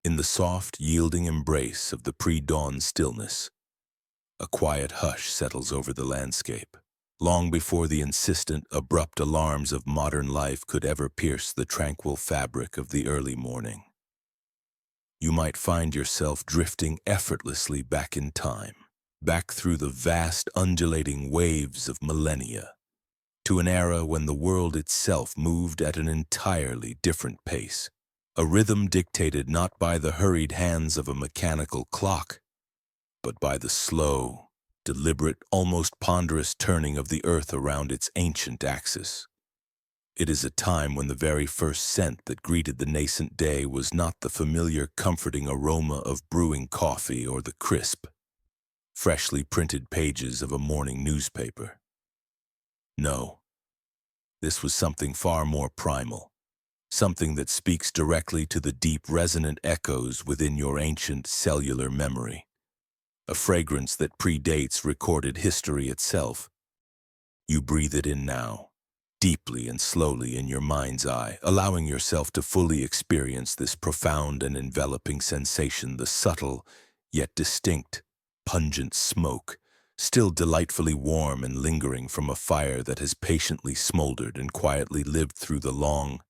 In the soft, yielding embrace of the pre-dawn stillness, a quiet hush settles over the landscape, long before the insistent, abrupt alarms of modern life could ever pierce the tranquil fabric of the early morning. You might find yourself drifting effortlessly back in time, back through the vast, undulating waves of millennia, to an era when the world itself moved at an entirely different pace, a rhythm dictated not by the hurried hands of a mechanical clock, but by the slow, deliberate, almost ponderous turning of the earth around its ancient axis. It is a time when the very first scent that greeted the nascent day was not the familiar, comforting aroma of brewing coffee or the crisp, freshly printed pages of a morning newspaper. No, this was something far more primal, something that speaks directly to the deep, resonant echoes within your ancient cellular memory, a fragrance that predates recorded history itself. You breathe it in now, deeply and slowly in your mind's eye, allowing yourself to fully experience this profound and enveloping sensation, the subtle, yet distinct, pungent smoke, still delightfully warm and lingering from a fire that has patiently smoldered and quietly lived through the long,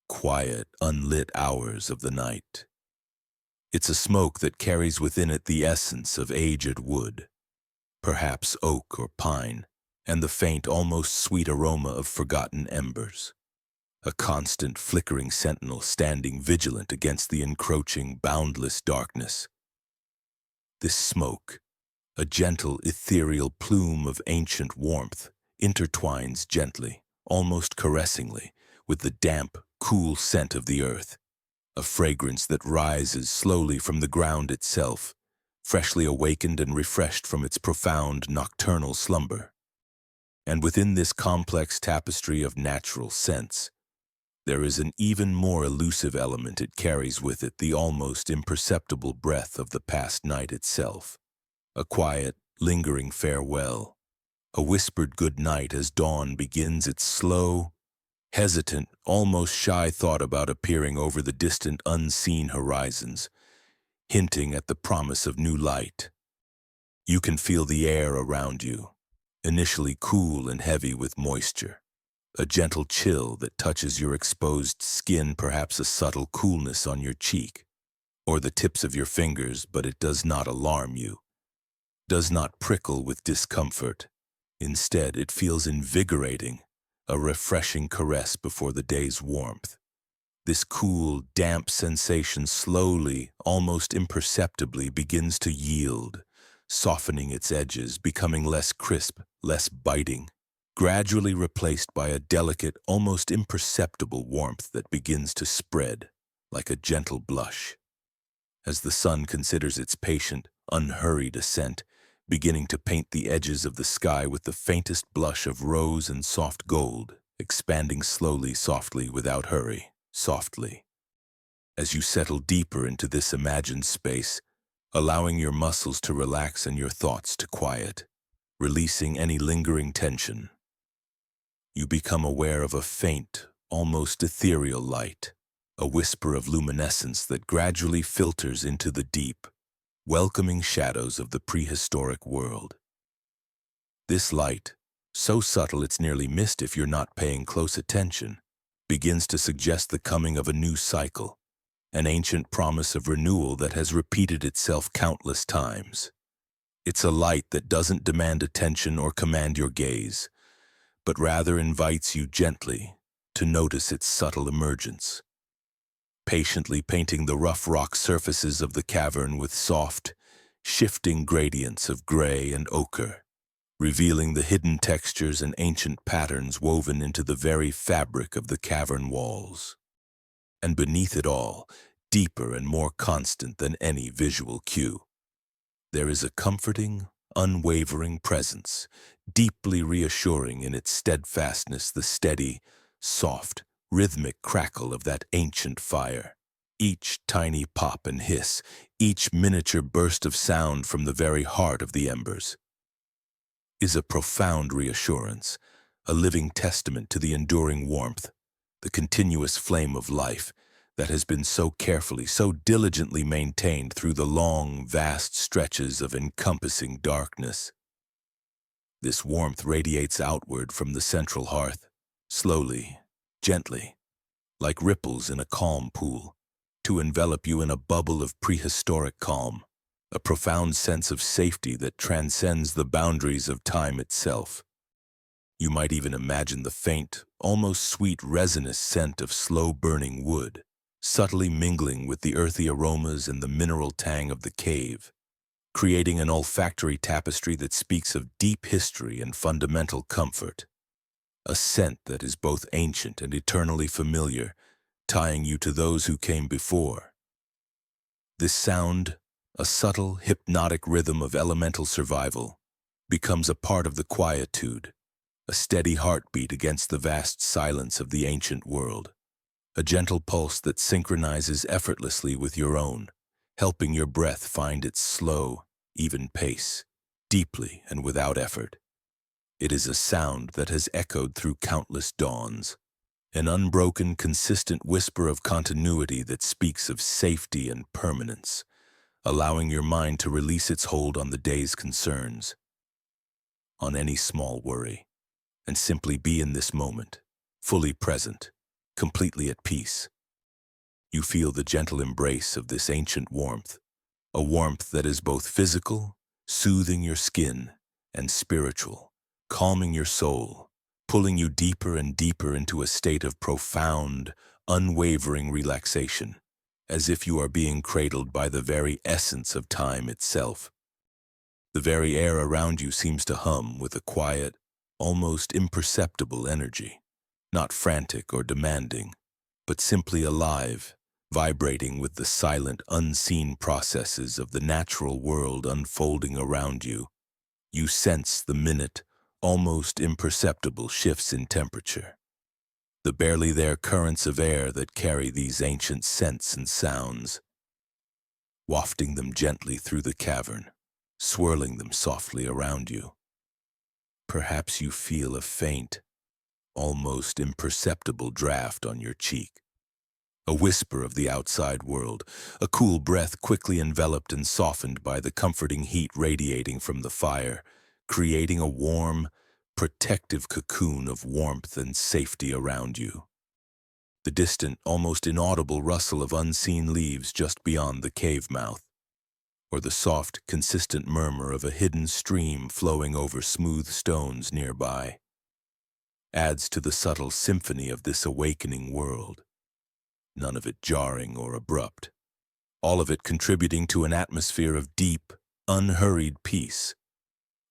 quiet, unlit hours of the night. It's a smoke that carries within it the essence of aged wood, perhaps oak or pine, and the faint, almost sweet aroma of forgotten embers, a constant flickering sentinel standing vigilant against the encroaching, boundless darkness. This smoke, a gentle, ethereal plume of ancient warmth, intertwines gently, almost caressingly, with the damp, cool scent of the earth, a fragrance that rises slowly from the ground itself, freshly awakened and refreshed from its profound nocturnal slumber. And within this complex tapestry of natural scents, there is an even more elusive element. It carries with it the almost imperceptible breath of the past night itself, a quiet, lingering farewell, a whispered good night as dawn begins its slow, hesitant, almost shy thought about appearing over the distant, unseen horizons, hinting at the promise of new light. You can feel the air around you, initially cool and heavy with moisture, a gentle chill that touches your exposed skin, perhaps a subtle coolness on your cheek, or the tips of your fingers, but it does not alarm you, does not prickle with discomfort. Instead, it feels invigorating, a refreshing caress before the day's warmth. This cool, damp sensation slowly, almost imperceptibly, begins to yield, softening its edges, becoming less crisp, less biting, gradually replaced by a delicate, almost imperceptible warmth that begins to spread like a gentle blush. As the sun considers its patient, unhurried ascent, beginning to paint the edges of the sky with the faintest blush of rose and soft gold, expanding slowly, softly, without hurry, softly. As you settle deeper into this imagined space, allowing your muscles to relax and your thoughts to quiet, releasing any lingering tension, you become aware of a faint, almost ethereal light, a whisper of luminescence that gradually filters into the deep, welcoming shadows of the prehistoric world. This light, so subtle it's nearly missed if you're not paying close attention, begins to suggest the coming of a new cycle, an ancient promise of renewal that has repeated itself countless times. It's a light that doesn't demand attention or command your gaze, but rather invites you gently to notice its subtle emergence, patiently painting the rough rock surfaces of the cavern with soft, shifting gradients of gray and ochre, revealing the hidden textures and ancient patterns woven into the very fabric of the cavern walls. And beneath it all, deeper and more constant than any visual cue, there is a comforting, unwavering presence, deeply reassuring in its steadfastness, the steady, soft, rhythmic crackle of that ancient fire. Each tiny pop and hiss, each miniature burst of sound from the very heart of the embers, is a profound reassurance, a living testament to the enduring warmth, the continuous flame of life that has been so carefully, so diligently maintained through the long, vast stretches of encompassing darkness. This warmth radiates outward from the central hearth, slowly, gently, like ripples in a calm pool, to envelop you in a bubble of prehistoric calm, a profound sense of safety that transcends the boundaries of time itself. You might even imagine the faint, almost sweet resinous scent of slow-burning wood, subtly mingling with the earthy aromas and the mineral tang of the cave, creating an olfactory tapestry that speaks of deep history and fundamental comfort. A scent that is both ancient and eternally familiar, tying you to those who came before. This sound, a subtle, hypnotic rhythm of elemental survival, becomes a part of the quietude, a steady heartbeat against the vast silence of the ancient world, a gentle pulse that synchronizes effortlessly with your own, helping your breath find its slow, even pace, deeply and without effort. It is a sound that has echoed through countless dawns, an unbroken, consistent whisper of continuity that speaks of safety and permanence, allowing your mind to release its hold on the day's concerns, on any small worry, and simply be in this moment, fully present, completely at peace. You feel the gentle embrace of this ancient warmth, a warmth that is both physical, soothing your skin, and spiritual, calming your soul, pulling you deeper and deeper into a state of profound, unwavering relaxation, as if you are being cradled by the very essence of time itself. The very air around you seems to hum with a quiet, almost imperceptible energy, not frantic or demanding, but simply alive, vibrating with the silent, unseen processes of the natural world unfolding around you. You sense the minute, almost imperceptible shifts in temperature, the barely there currents of air that carry these ancient scents and sounds, wafting them gently through the cavern, swirling them softly around you. Perhaps you feel a faint, almost imperceptible draft on your cheek, a whisper of the outside world, a cool breath quickly enveloped and softened by the comforting heat radiating from the fire, creating a warm, protective cocoon of warmth and safety around you. The distant, almost inaudible rustle of unseen leaves just beyond the cave mouth, or the soft, consistent murmur of a hidden stream flowing over smooth stones nearby, adds to the subtle symphony of this awakening world, none of it jarring or abrupt, all of it contributing to an atmosphere of deep, unhurried peace.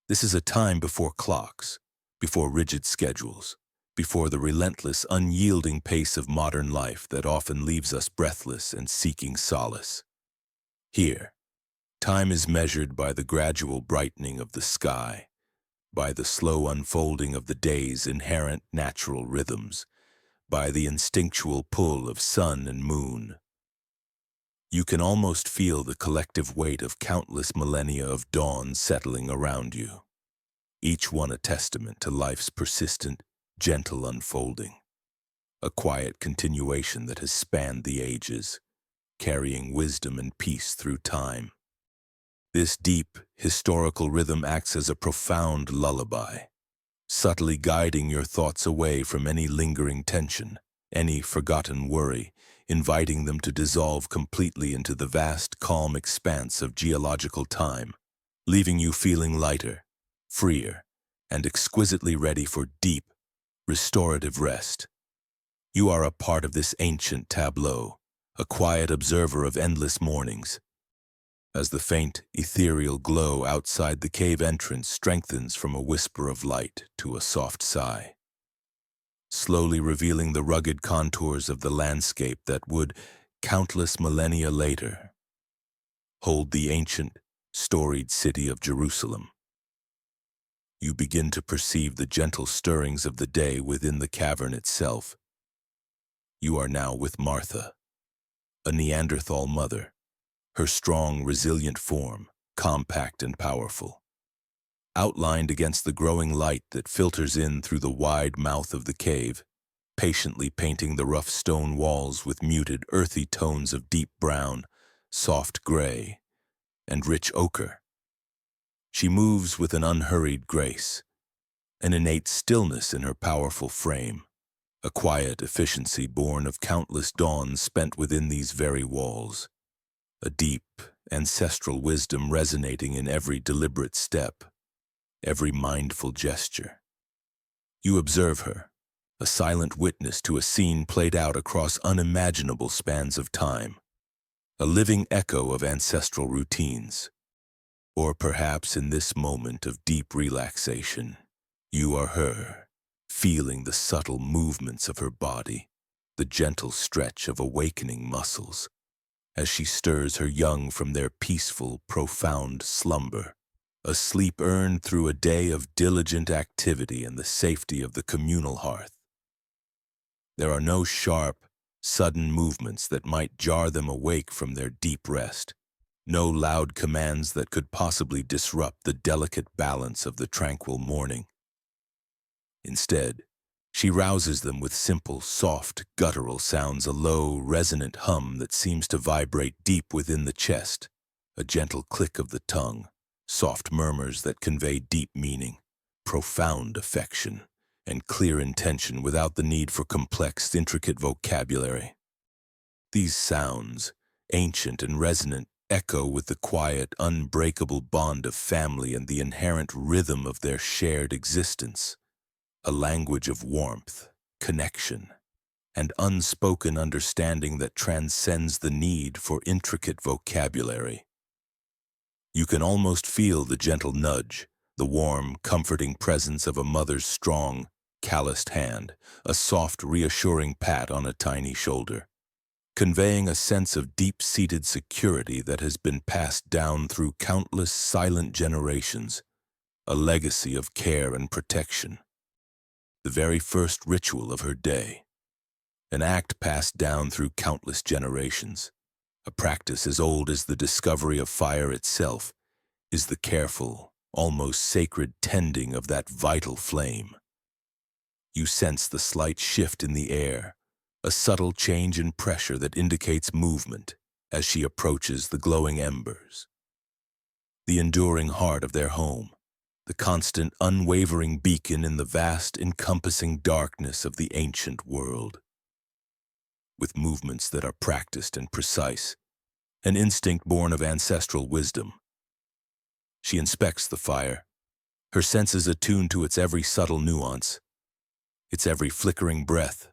This is a time before clocks, before rigid schedules, before the relentless, unyielding pace of modern life that often leaves us breathless and seeking solace. Here, time is measured by the gradual brightening of the sky, by the slow unfolding of the day's inherent natural rhythms, by the instinctual pull of sun and moon. You can almost feel the collective weight of countless millennia of dawn settling around you, each one a testament to life's persistent, gentle unfolding, a quiet continuation that has spanned the ages, carrying wisdom and peace through time. This deep, historical rhythm acts as a profound lullaby, subtly guiding your thoughts away from any lingering tension, any forgotten worry, inviting them to dissolve completely into the vast, calm expanse of geological time, leaving you feeling lighter, freer, and exquisitely ready for deep, restorative rest. You are a part of this ancient tableau, a quiet observer of endless mornings. As the faint, ethereal glow outside the cave entrance strengthens from a whisper of light to a soft sigh, slowly revealing the rugged contours of the landscape that would, countless millennia later, hold the ancient, storied city of Jerusalem. You begin to perceive the gentle stirrings of the day within the cavern itself. You are now with Martha, a Neanderthal mother, her strong, resilient form, compact and powerful, outlined against the growing light that filters in through the wide mouth of the cave, patiently painting the rough stone walls with muted, earthy tones of deep brown, soft gray, and rich ochre. She moves with an unhurried grace, an innate stillness in her powerful frame, a quiet efficiency born of countless dawns spent within these very walls, a deep, ancestral wisdom resonating in every deliberate step, every mindful gesture. You observe her, a silent witness to a scene played out across unimaginable spans of time, a living echo of ancestral routines. Or perhaps in this moment of deep relaxation, you are her, feeling the subtle movements of her body, the gentle stretch of awakening muscles, as she stirs her young from their peaceful, profound slumber, a sleep earned through a day of diligent activity in the safety of the communal hearth. There are no sharp, sudden movements that might jar them awake from their deep rest, no loud commands that could possibly disrupt the delicate balance of the tranquil morning. Instead, she rouses them with simple, soft, guttural sounds, a low, resonant hum that seems to vibrate deep within the chest, a gentle click of the tongue, soft murmurs that convey deep meaning, profound affection, and clear intention without the need for complex, intricate vocabulary. These sounds, ancient and resonant, echo with the quiet, unbreakable bond of family and the inherent rhythm of their shared existence, a language of warmth, connection, and unspoken understanding that transcends the need for intricate vocabulary. You can almost feel the gentle nudge, the warm, comforting presence of a mother's strong, calloused hand, a soft, reassuring pat on a tiny shoulder, conveying a sense of deep-seated security that has been passed down through countless silent generations, a legacy of care and protection. The very first ritual of her day, an act passed down through countless generations, a practice as old as the discovery of fire itself, is the careful, almost sacred tending of that vital flame. You sense the slight shift in the air, a subtle change in pressure that indicates movement as she approaches the glowing embers. The enduring heart of their home, the constant, unwavering beacon in the vast, encompassing darkness of the ancient world. With movements that are practiced and precise, an instinct born of ancestral wisdom, she inspects the fire, her senses attuned to its every subtle nuance, its every flickering breath,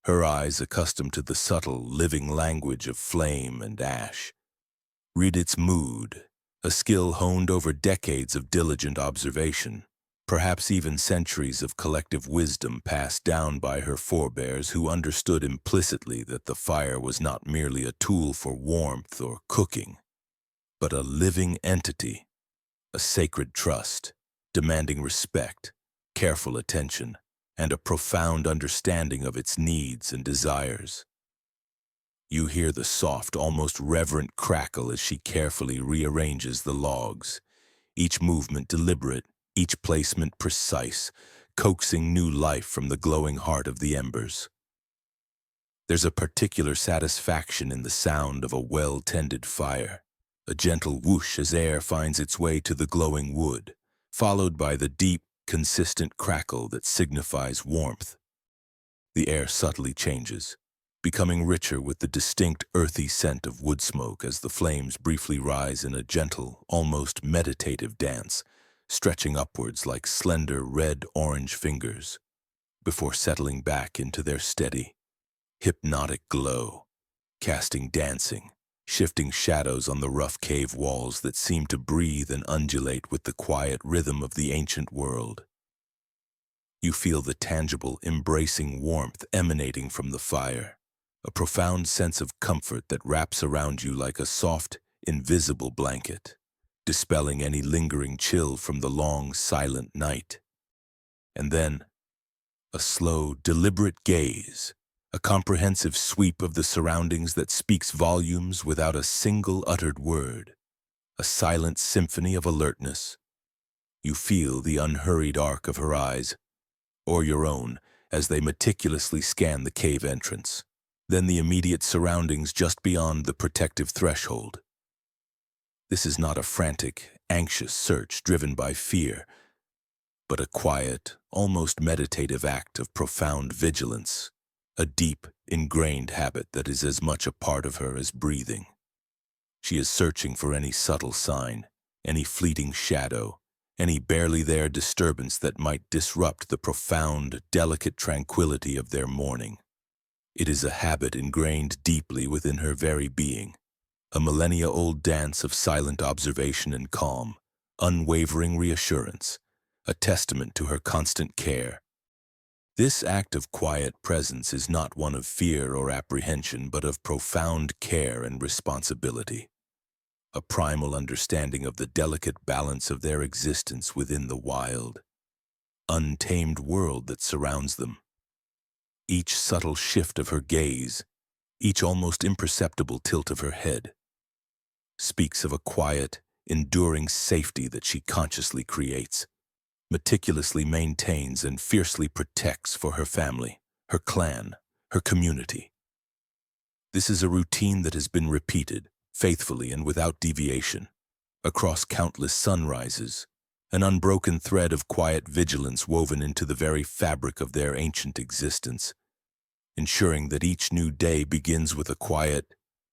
her eyes accustomed to the subtle, living language of flame and ash. Read its mood, a skill honed over decades of diligent observation, perhaps even centuries of collective wisdom passed down by her forebears who understood implicitly that the fire was not merely a tool for warmth or cooking, but a living entity, a sacred trust, demanding respect, careful attention, and a profound understanding of its needs and desires. You hear the soft, almost reverent crackle as she carefully rearranges the logs, each movement deliberate, each placement precise, coaxing new life from the glowing heart of the embers. There's a particular satisfaction in the sound of a well-tended fire, a gentle whoosh as air finds its way to the glowing wood, followed by the deep, consistent crackle that signifies warmth. The air subtly changes, becoming richer with the distinct earthy scent of wood smoke as the flames briefly rise in a gentle, almost meditative dance, stretching upwards like slender red-orange fingers, before settling back into their steady, hypnotic glow, casting dancing, shifting shadows on the rough cave walls that seem to breathe and undulate with the quiet rhythm of the ancient world. You feel the tangible, embracing warmth emanating from the fire, a profound sense of comfort that wraps around you like a soft, invisible blanket, dispelling any lingering chill from the long, silent night. And then, a slow, deliberate gaze, a comprehensive sweep of the surroundings that speaks volumes without a single uttered word, a silent symphony of alertness. You feel the unhurried arc of her eyes, or your own, as they meticulously scan the cave entrance, then the immediate surroundings just beyond the protective threshold. This is not a frantic, anxious search driven by fear, but a quiet, almost meditative act of profound vigilance, a deep, ingrained habit that is as much a part of her as breathing. She is searching for any subtle sign, any fleeting shadow, any barely there disturbance that might disrupt the profound, delicate tranquility of their morning. It is a habit ingrained deeply within her very being, a millennia-old dance of silent observation and calm, unwavering reassurance, a testament to her constant care. This act of quiet presence is not one of fear or apprehension, but of profound care and responsibility, a primal understanding of the delicate balance of their existence within the wild, untamed world that surrounds them. Each subtle shift of her gaze, each almost imperceptible tilt of her head, speaks of a quiet, enduring safety that she consciously creates, meticulously maintains and fiercely protects for her family, her clan, her community. This is a routine that has been repeated, faithfully and without deviation, across countless sunrises, an unbroken thread of quiet vigilance woven into the very fabric of their ancient existence, ensuring that each new day begins with a quiet,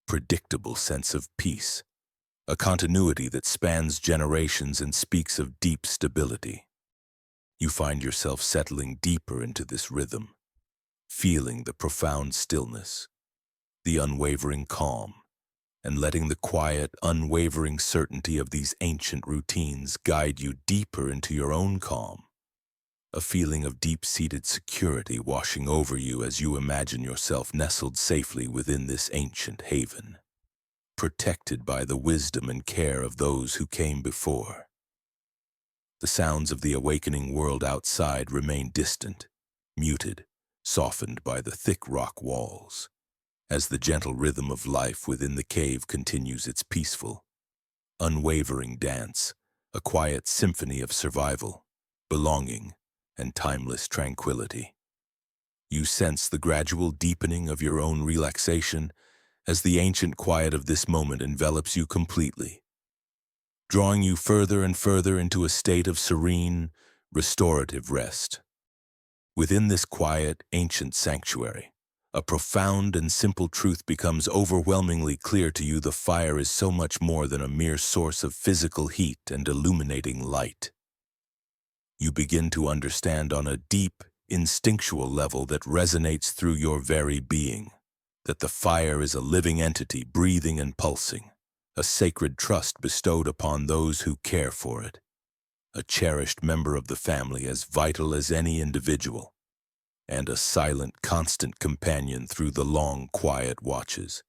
predictable sense of peace, a continuity that spans generations and speaks of deep stability. You find yourself settling deeper into this rhythm, feeling the profound stillness, the unwavering calm, and letting the quiet, unwavering certainty of these ancient routines guide you deeper into your own calm, a feeling of deep-seated security washing over you as you imagine yourself nestled safely within this ancient haven, protected by the wisdom and care of those who came before. The sounds of the awakening world outside remain distant, muted, softened by the thick rock walls, as the gentle rhythm of life within the cave continues its peaceful, unwavering dance, a quiet symphony of survival, belonging, and timeless tranquility. You sense the gradual deepening of your own relaxation as the ancient quiet of this moment envelops you completely, drawing you further and further into a state of serene, restorative rest. Within this quiet, ancient sanctuary, a profound and simple truth becomes overwhelmingly clear to you: the fire is so much more than a mere source of physical heat and illuminating light. You begin to understand on a deep, instinctual level that resonates through your very being, that the fire is a living entity breathing and pulsing, a sacred trust bestowed upon those who care for it, a cherished member of the family as vital as any individual, and a silent, constant companion through the long, quiet watches.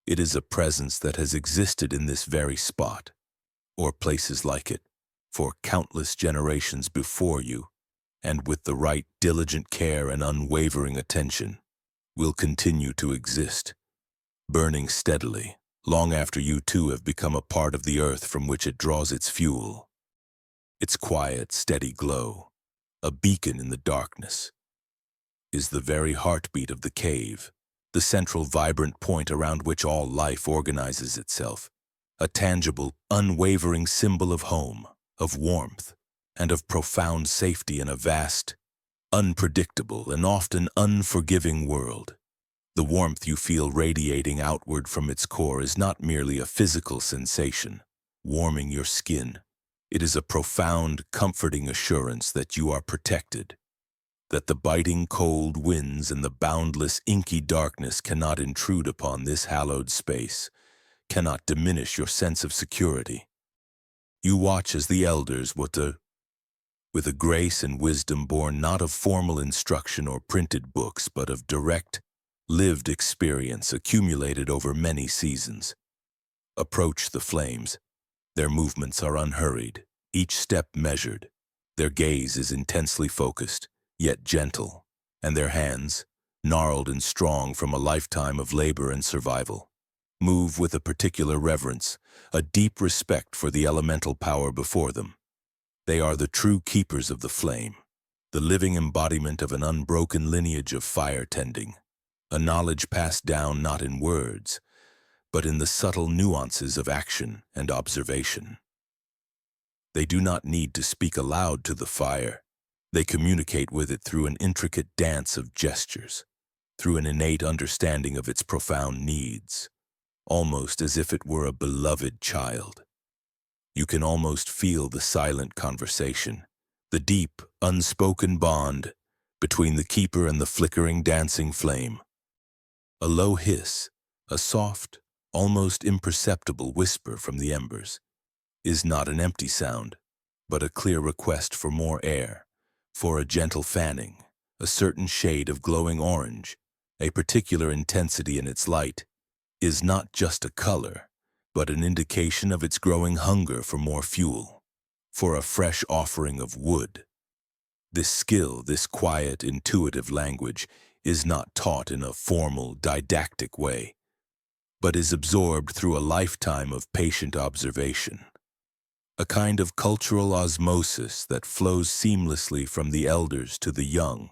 It is a presence that has existed in this very spot, or places like it, for countless generations before you, and with the right diligent care and unwavering attention, will continue to exist, burning steadily, long after you too have become a part of the earth from which it draws its fuel. Its quiet, steady glow, a beacon in the darkness, is the very heartbeat of the cave, the central vibrant point around which all life organizes itself, a tangible, unwavering symbol of home, of warmth, and of profound safety in a vast, unpredictable, and often unforgiving world. The warmth you feel radiating outward from its core is not merely a physical sensation, warming your skin. It is a profound, comforting assurance that you are protected, that the biting cold winds and the boundless inky darkness cannot intrude upon this hallowed space, cannot diminish your sense of security. You watch as the elders, with a grace and wisdom born not of formal instruction or printed books, but of direct, lived experience accumulated over many seasons, approach the flames. Their movements are unhurried, each step measured. Their gaze is intensely focused, yet gentle, and their hands, gnarled and strong from a lifetime of labor and survival, move with a particular reverence, a deep respect for the elemental power before them. They are the true keepers of the flame, the living embodiment of an unbroken lineage of fire tending, a knowledge passed down not in words, but in the subtle nuances of action and observation. They do not need to speak aloud to the fire. They communicate with it through an intricate dance of gestures, through an innate understanding of its profound needs, almost as if it were a beloved child. You can almost feel the silent conversation, the deep, unspoken bond between the keeper and the flickering, dancing flame. A low hiss, a soft, almost imperceptible whisper from the embers, is not an empty sound, but a clear request for more air, for a gentle fanning, a certain shade of glowing orange, a particular intensity in its light, is not just a color, but an indication of its growing hunger for more fuel, for a fresh offering of wood. This skill, this quiet, intuitive language, is not taught in a formal, didactic way, but is absorbed through a lifetime of patient observation. A kind of cultural osmosis that flows seamlessly from the elders to the young,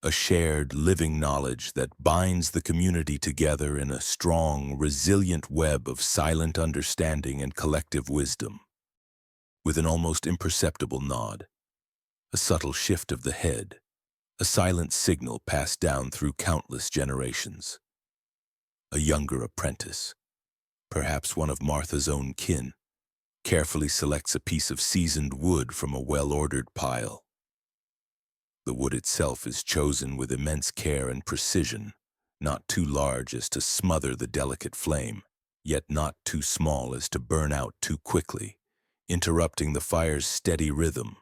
a shared, living knowledge that binds the community together in a strong, resilient web of silent understanding and collective wisdom. With an almost imperceptible nod, a subtle shift of the head, a silent signal passed down through countless generations. A younger apprentice, perhaps one of Martha's own kin, carefully selects a piece of seasoned wood from a well-ordered pile. The wood itself is chosen with immense care and precision, not too large as to smother the delicate flame, yet not too small as to burn out too quickly, interrupting the fire's steady rhythm.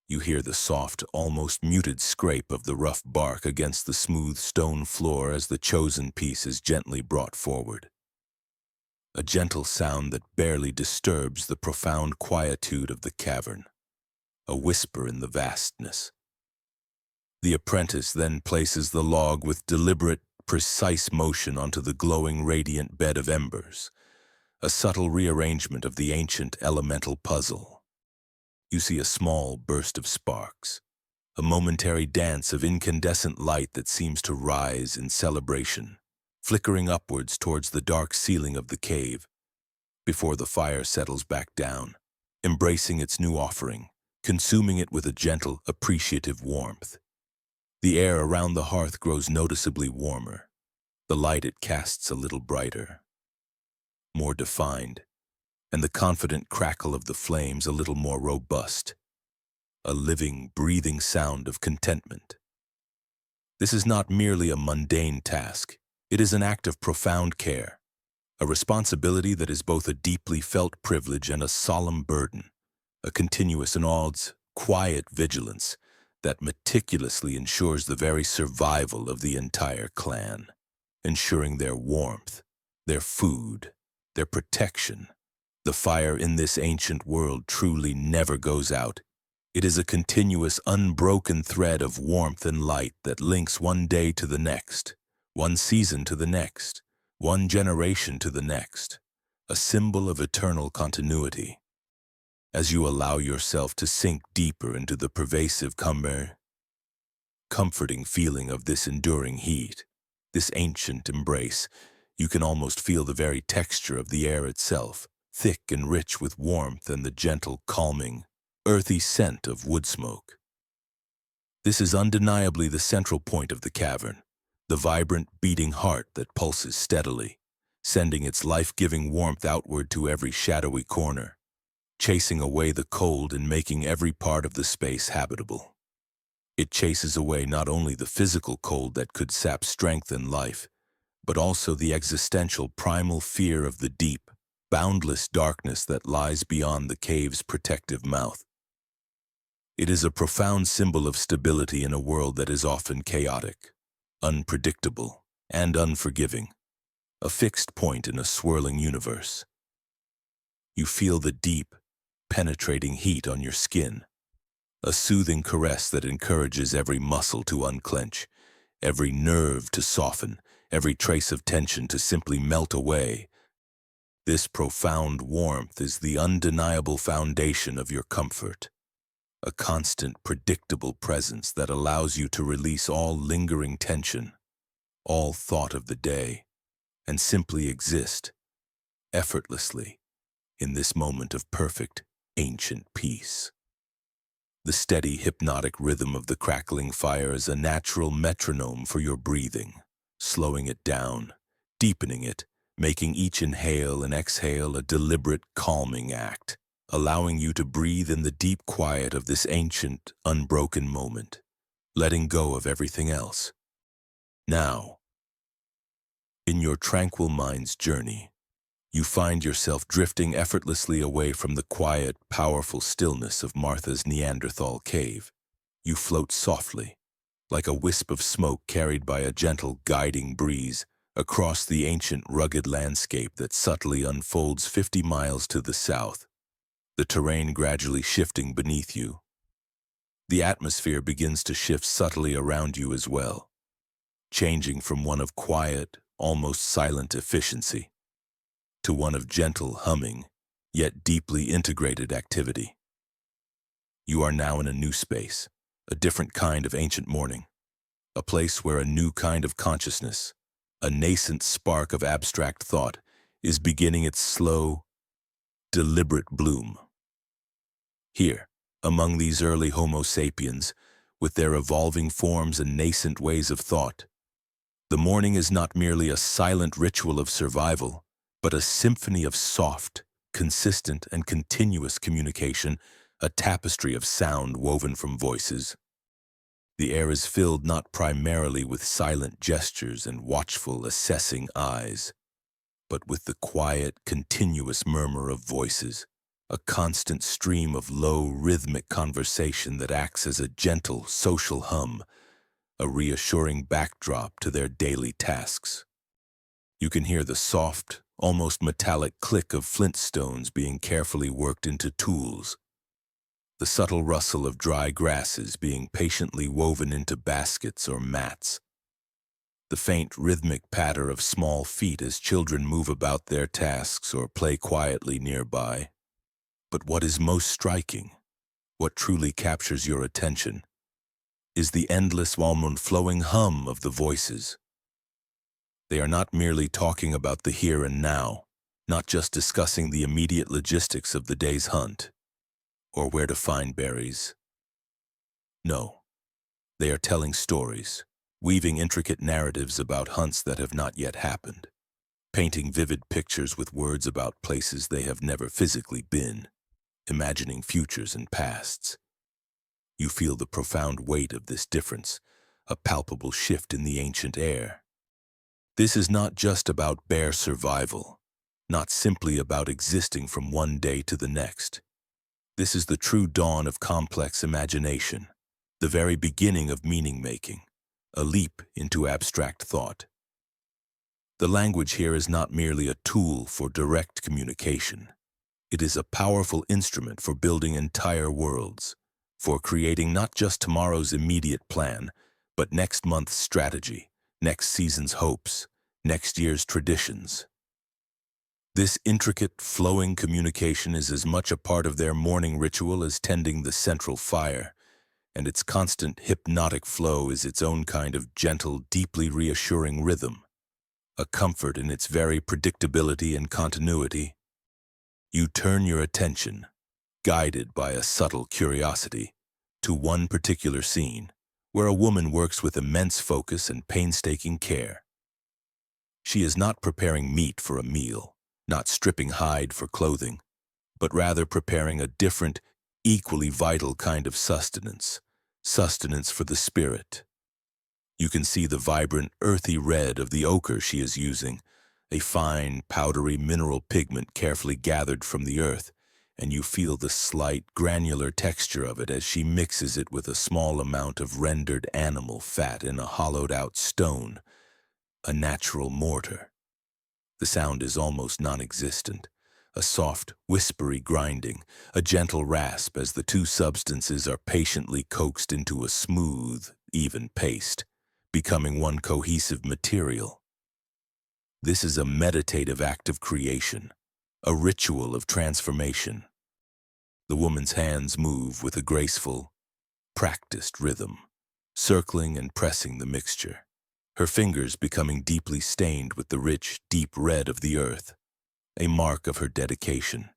You hear the soft, almost muted scrape of the rough bark against the smooth stone floor as the chosen piece is gently brought forward. A gentle sound that barely disturbs the profound quietude of the cavern, a whisper in the vastness. The apprentice then places the log with deliberate, precise motion onto the glowing, radiant bed of embers, a subtle rearrangement of the ancient elemental puzzle. You see a small burst of sparks, a momentary dance of incandescent light that seems to rise in celebration, flickering upwards towards the dark ceiling of the cave, before the fire settles back down, embracing its new offering, consuming it with a gentle, appreciative warmth. The air around the hearth grows noticeably warmer, the light it casts a little brighter, more defined, and the confident crackle of the flames a little more robust, a living, breathing sound of contentment. This is not merely a mundane task. It is an act of profound care, a responsibility that is both a deeply felt privilege and a solemn burden, a continuous and odds, quiet vigilance that meticulously ensures the very survival of the entire clan, ensuring their warmth, their food, their protection. The fire in this ancient world truly never goes out. It is a continuous, unbroken thread of warmth and light that links one day to the next, one season to the next, one generation to the next, a symbol of eternal continuity. As you allow yourself to sink deeper into the pervasive, comforting feeling of this enduring heat, this ancient embrace, you can almost feel the very texture of the air itself, thick and rich with warmth and the gentle, calming, earthy scent of wood smoke. This is undeniably the central point of the cavern, the vibrant, beating heart that pulses steadily, sending its life-giving warmth outward to every shadowy corner, chasing away the cold and making every part of the space habitable. It chases away not only the physical cold that could sap strength and life, but also the existential primal fear of the deep, boundless darkness that lies beyond the cave's protective mouth. It is a profound symbol of stability in a world that is often chaotic, unpredictable, and unforgiving, a fixed point in a swirling universe. You feel the deep, penetrating heat on your skin, a soothing caress that encourages every muscle to unclench, every nerve to soften, every trace of tension to simply melt away. This profound warmth is the undeniable foundation of your comfort, a constant, predictable presence that allows you to release all lingering tension, all thought of the day, and simply exist, effortlessly, in this moment of perfect, ancient peace. The steady, hypnotic rhythm of the crackling fire is a natural metronome for your breathing, slowing it down, deepening it, making each inhale and exhale a deliberate, calming act, allowing you to breathe in the deep quiet of this ancient, unbroken moment, letting go of everything else. Now, in your tranquil mind's journey, you find yourself drifting effortlessly away from the quiet, powerful stillness of Martha's Neanderthal cave. You float softly, like a wisp of smoke carried by a gentle, guiding breeze, across the ancient, rugged landscape that subtly unfolds 50 miles to the south, the terrain gradually shifting beneath you. The atmosphere begins to shift subtly around you as well, changing from one of quiet, almost silent efficiency to one of gentle humming, yet deeply integrated activity. You are now in a new space, a different kind of ancient morning, a place where a new kind of consciousness, a nascent spark of abstract thought, is beginning its slow, deliberate bloom. Here, among these early Homo sapiens, with their evolving forms and nascent ways of thought, the morning is not merely a silent ritual of survival, but a symphony of soft, consistent, and continuous communication, a tapestry of sound woven from voices. The air is filled not primarily with silent gestures and watchful, assessing eyes, but with the quiet, continuous murmur of voices, a constant stream of low, rhythmic conversation that acts as a gentle, social hum, a reassuring backdrop to their daily tasks. You can hear the soft, almost metallic click of flint stones being carefully worked into tools, the subtle rustle of dry grasses being patiently woven into baskets or mats, the faint rhythmic patter of small feet as children move about their tasks or play quietly nearby. But what is most striking, what truly captures your attention, is the endless, almost flowing hum of the voices. They are not merely talking about the here and now, not just discussing the immediate logistics of the day's hunt, or where to find berries. No, they are telling stories, weaving intricate narratives about hunts that have not yet happened, painting vivid pictures with words about places they have never physically been, imagining futures and pasts. You feel the profound weight of this difference, a palpable shift in the ancient air. This is not just about bare survival, not simply about existing from one day to the next. This is the true dawn of complex imagination, the very beginning of meaning-making, a leap into abstract thought. The language here is not merely a tool for direct communication. It is a powerful instrument for building entire worlds, for creating not just tomorrow's immediate plan, but next month's strategy, next season's hopes, next year's traditions. This intricate, flowing communication is as much a part of their morning ritual as tending the central fire, and its constant hypnotic flow is its own kind of gentle, deeply reassuring rhythm, a comfort in its very predictability and continuity. You turn your attention, guided by a subtle curiosity, to one particular scene, where a woman works with immense focus and painstaking care. She is not preparing meat for a meal, not stripping hide for clothing, but rather preparing a different, equally vital kind of sustenance for the spirit. You can see the vibrant, earthy red of the ochre she is using, a fine, powdery mineral pigment carefully gathered from the earth, and you feel the slight, granular texture of it as she mixes it with a small amount of rendered animal fat in a hollowed-out stone, a natural mortar. The sound is almost non-existent, a soft, whispery grinding, a gentle rasp as the two substances are patiently coaxed into a smooth, even paste, becoming one cohesive material. This is a meditative act of creation, a ritual of transformation. The woman's hands move with a graceful, practiced rhythm, circling and pressing the mixture, her fingers becoming deeply stained with the rich, deep red of the earth, a mark of her dedication.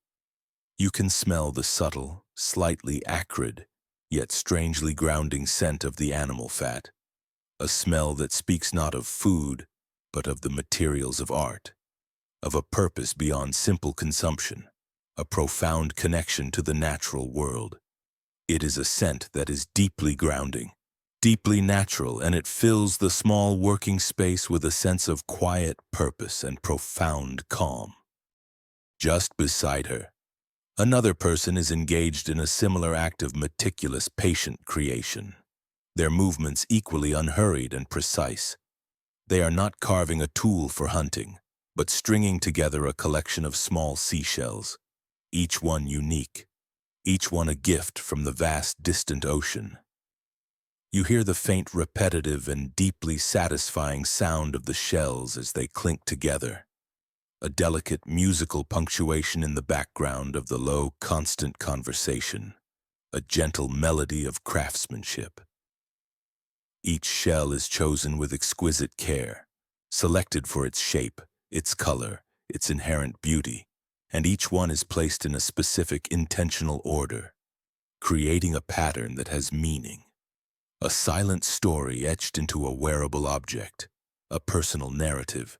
You can smell the subtle, slightly acrid, yet strangely grounding scent of the animal fat, a smell that speaks not of food, but of the materials of art, of a purpose beyond simple consumption, a profound connection to the natural world. It is a scent that is deeply grounding, deeply natural, and it fills the small working space with a sense of quiet purpose and profound calm. Just beside her, another person is engaged in a similar act of meticulous, patient creation, their movements equally unhurried and precise. They are not carving a tool for hunting, but stringing together a collection of small seashells, each one unique, each one a gift from the vast, distant ocean. You hear the faint, repetitive, and deeply satisfying sound of the shells as they clink together, a delicate musical punctuation in the background of the low, constant conversation, a gentle melody of craftsmanship. Each shell is chosen with exquisite care, selected for its shape, its color, its inherent beauty, and each one is placed in a specific intentional order, creating a pattern that has meaning, a silent story etched into a wearable object, a personal narrative.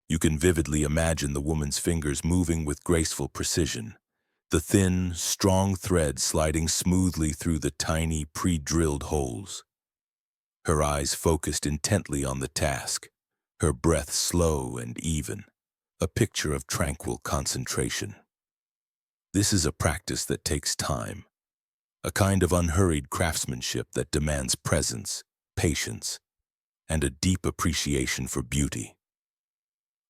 You can vividly imagine the woman's fingers moving with graceful precision, the thin, strong thread sliding smoothly through the tiny, pre-drilled holes. Her eyes focused intently on the task, her breath slow and even, a picture of tranquil concentration. This is a practice that takes time, a kind of unhurried craftsmanship that demands presence, patience, and a deep appreciation for beauty.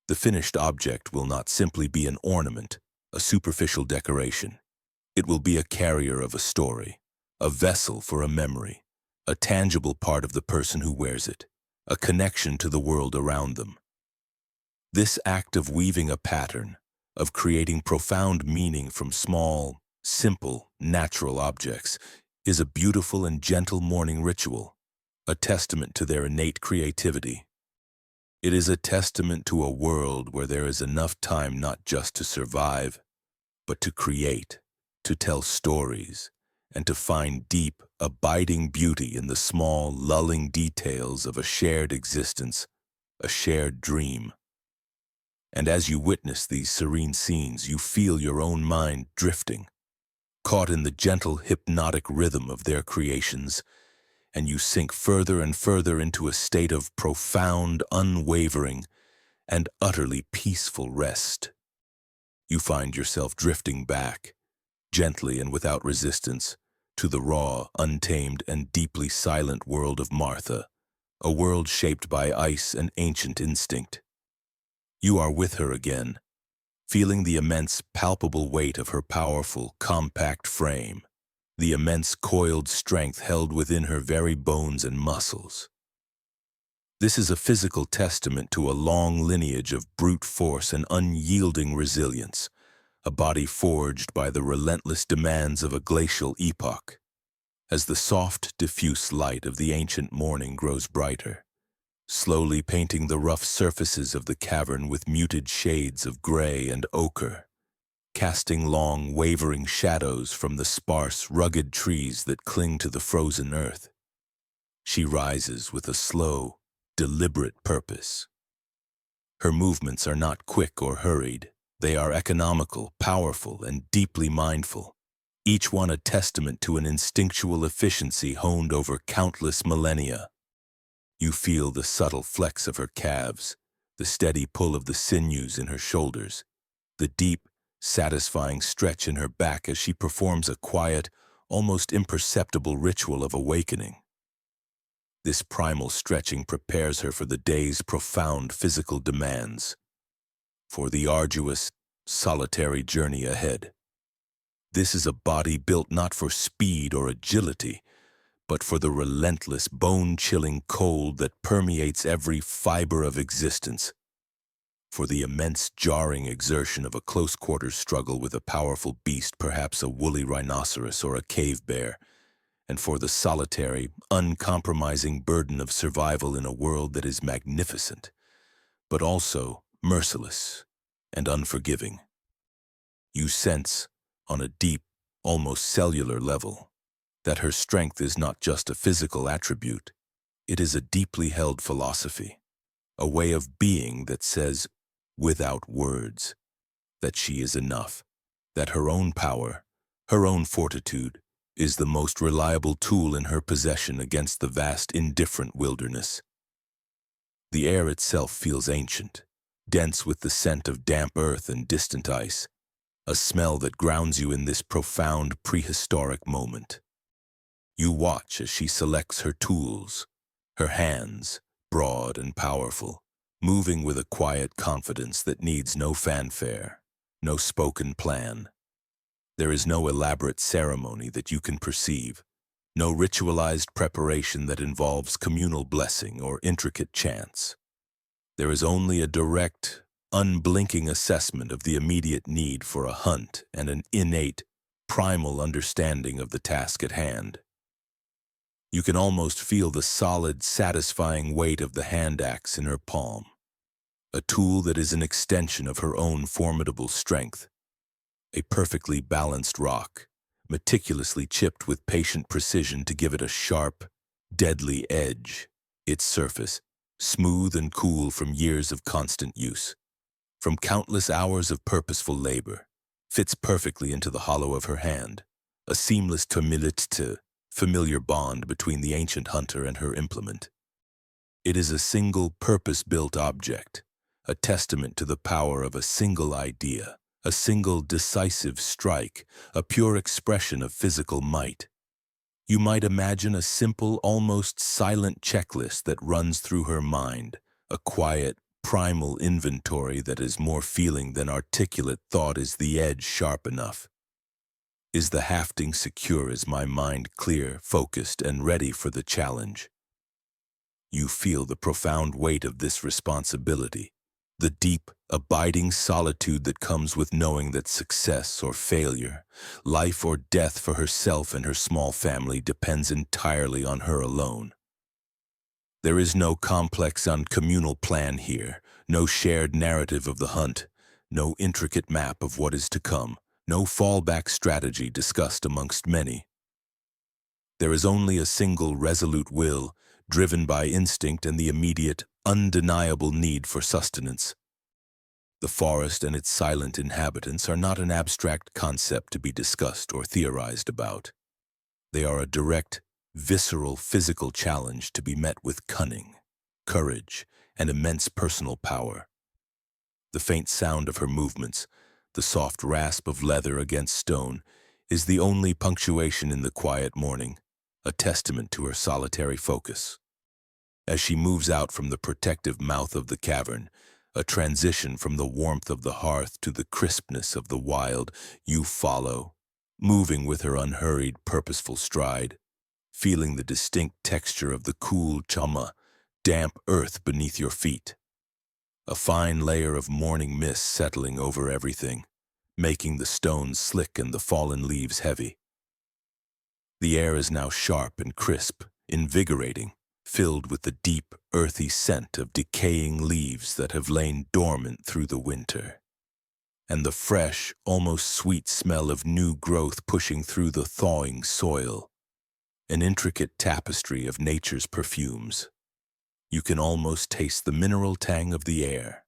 The finished object will not simply be an ornament, a superficial decoration. It will be a carrier of a story, a vessel for a memory, a tangible part of the person who wears it, a connection to the world around them. This act of weaving a pattern, of creating profound meaning from small, simple, natural objects, is a beautiful and gentle morning ritual, a testament to their innate creativity. It is a testament to a world where there is enough time not just to survive, but to create, to tell stories, and to find deep, abiding beauty in the small, lulling details of a shared existence, a shared dream. And as you witness these serene scenes, you feel your own mind drifting, caught in the gentle, hypnotic rhythm of their creations, and you sink further and further into a state of profound, unwavering, and utterly peaceful rest. You find yourself drifting back, gently and without resistance, to the raw, untamed, and deeply silent world of Martha, a world shaped by ice and ancient instinct. You are with her again, feeling the immense, palpable weight of her powerful, compact frame, the immense coiled strength held within her very bones and muscles. This is a physical testament to a long lineage of brute force and unyielding resilience, a body forged by the relentless demands of a glacial epoch. As the soft, diffuse light of the ancient morning grows brighter, slowly painting the rough surfaces of the cavern with muted shades of gray and ochre, casting long, wavering shadows from the sparse, rugged trees that cling to the frozen earth. She rises with a slow, deliberate purpose. Her movements are not quick or hurried. They are economical, powerful, and deeply mindful, each one a testament to an instinctual efficiency honed over countless millennia. You feel the subtle flex of her calves, the steady pull of the sinews in her shoulders, the deep, satisfying stretch in her back as she performs a quiet, almost imperceptible ritual of awakening. This primal stretching prepares her for the day's profound physical demands, for the arduous, solitary journey ahead. This is a body built not for speed or agility, but for the relentless, bone-chilling cold that permeates every fiber of existence. for the immense jarring exertion of a close-quarters struggle with a powerful beast, perhaps a woolly rhinoceros or a cave bear, and for the solitary, uncompromising burden of survival in a world that is magnificent, but also merciless and unforgiving. You sense, on a deep, almost cellular level, that her strength is not just a physical attribute, it is a deeply held philosophy, a way of being that says, without words, that she is enough, that her own power, her own fortitude, is the most reliable tool in her possession against the vast, indifferent wilderness. The air itself feels ancient, dense with the scent of damp earth and distant ice, a smell that grounds you in this profound prehistoric moment. You watch as she selects her tools, her hands, broad and powerful, moving with a quiet confidence that needs no fanfare, no spoken plan. There is no elaborate ceremony that you can perceive, no ritualized preparation that involves communal blessing or intricate chants. There is only a direct, unblinking assessment of the immediate need for a hunt and an innate, primal understanding of the task at hand. You can almost feel the solid, satisfying weight of the hand axe in her palm, a tool that is an extension of her own formidable strength, a perfectly balanced rock, meticulously chipped with patient precision to give it a sharp, deadly edge, its surface, smooth and cool from years of constant use, from countless hours of purposeful labor, fits perfectly into the hollow of her hand, a seamless familiar bond between the ancient hunter and her implement. It is a single purpose-built object, a testament to the power of a single idea, a single decisive strike, a pure expression of physical might. You might imagine a simple, almost silent checklist that runs through her mind, a quiet, primal inventory that is more feeling than articulate thought. Is the edge sharp enough? Is the hafting secure? Is my mind clear, focused, and ready for the challenge? You feel the profound weight of this responsibility, the deep, abiding solitude that comes with knowing that success or failure, life or death for herself and her small family depends entirely on her alone. There is no complex uncommunal plan here, no shared narrative of the hunt, no intricate map of what is to come, no fallback strategy discussed amongst many. There is only a single resolute will, driven by instinct and the immediate, undeniable need for sustenance. The forest and its silent inhabitants are not an abstract concept to be discussed or theorized about. They are a direct, visceral, physical challenge to be met with cunning, courage, and immense personal power. The faint sound of her movements, the soft rasp of leather against stone, is the only punctuation in the quiet morning, a testament to her solitary focus. As she moves out from the protective mouth of the cavern, a transition from the warmth of the hearth to the crispness of the wild, you follow, moving with her unhurried, purposeful stride, feeling the distinct texture of the cool damp earth beneath your feet. A fine layer of morning mist settling over everything, making the stones slick and the fallen leaves heavy. The air is now sharp and crisp, invigorating, filled with the deep, earthy scent of decaying leaves that have lain dormant through the winter, and the fresh, almost sweet smell of new growth pushing through the thawing soil, an intricate tapestry of nature's perfumes. You can almost taste the mineral tang of the air,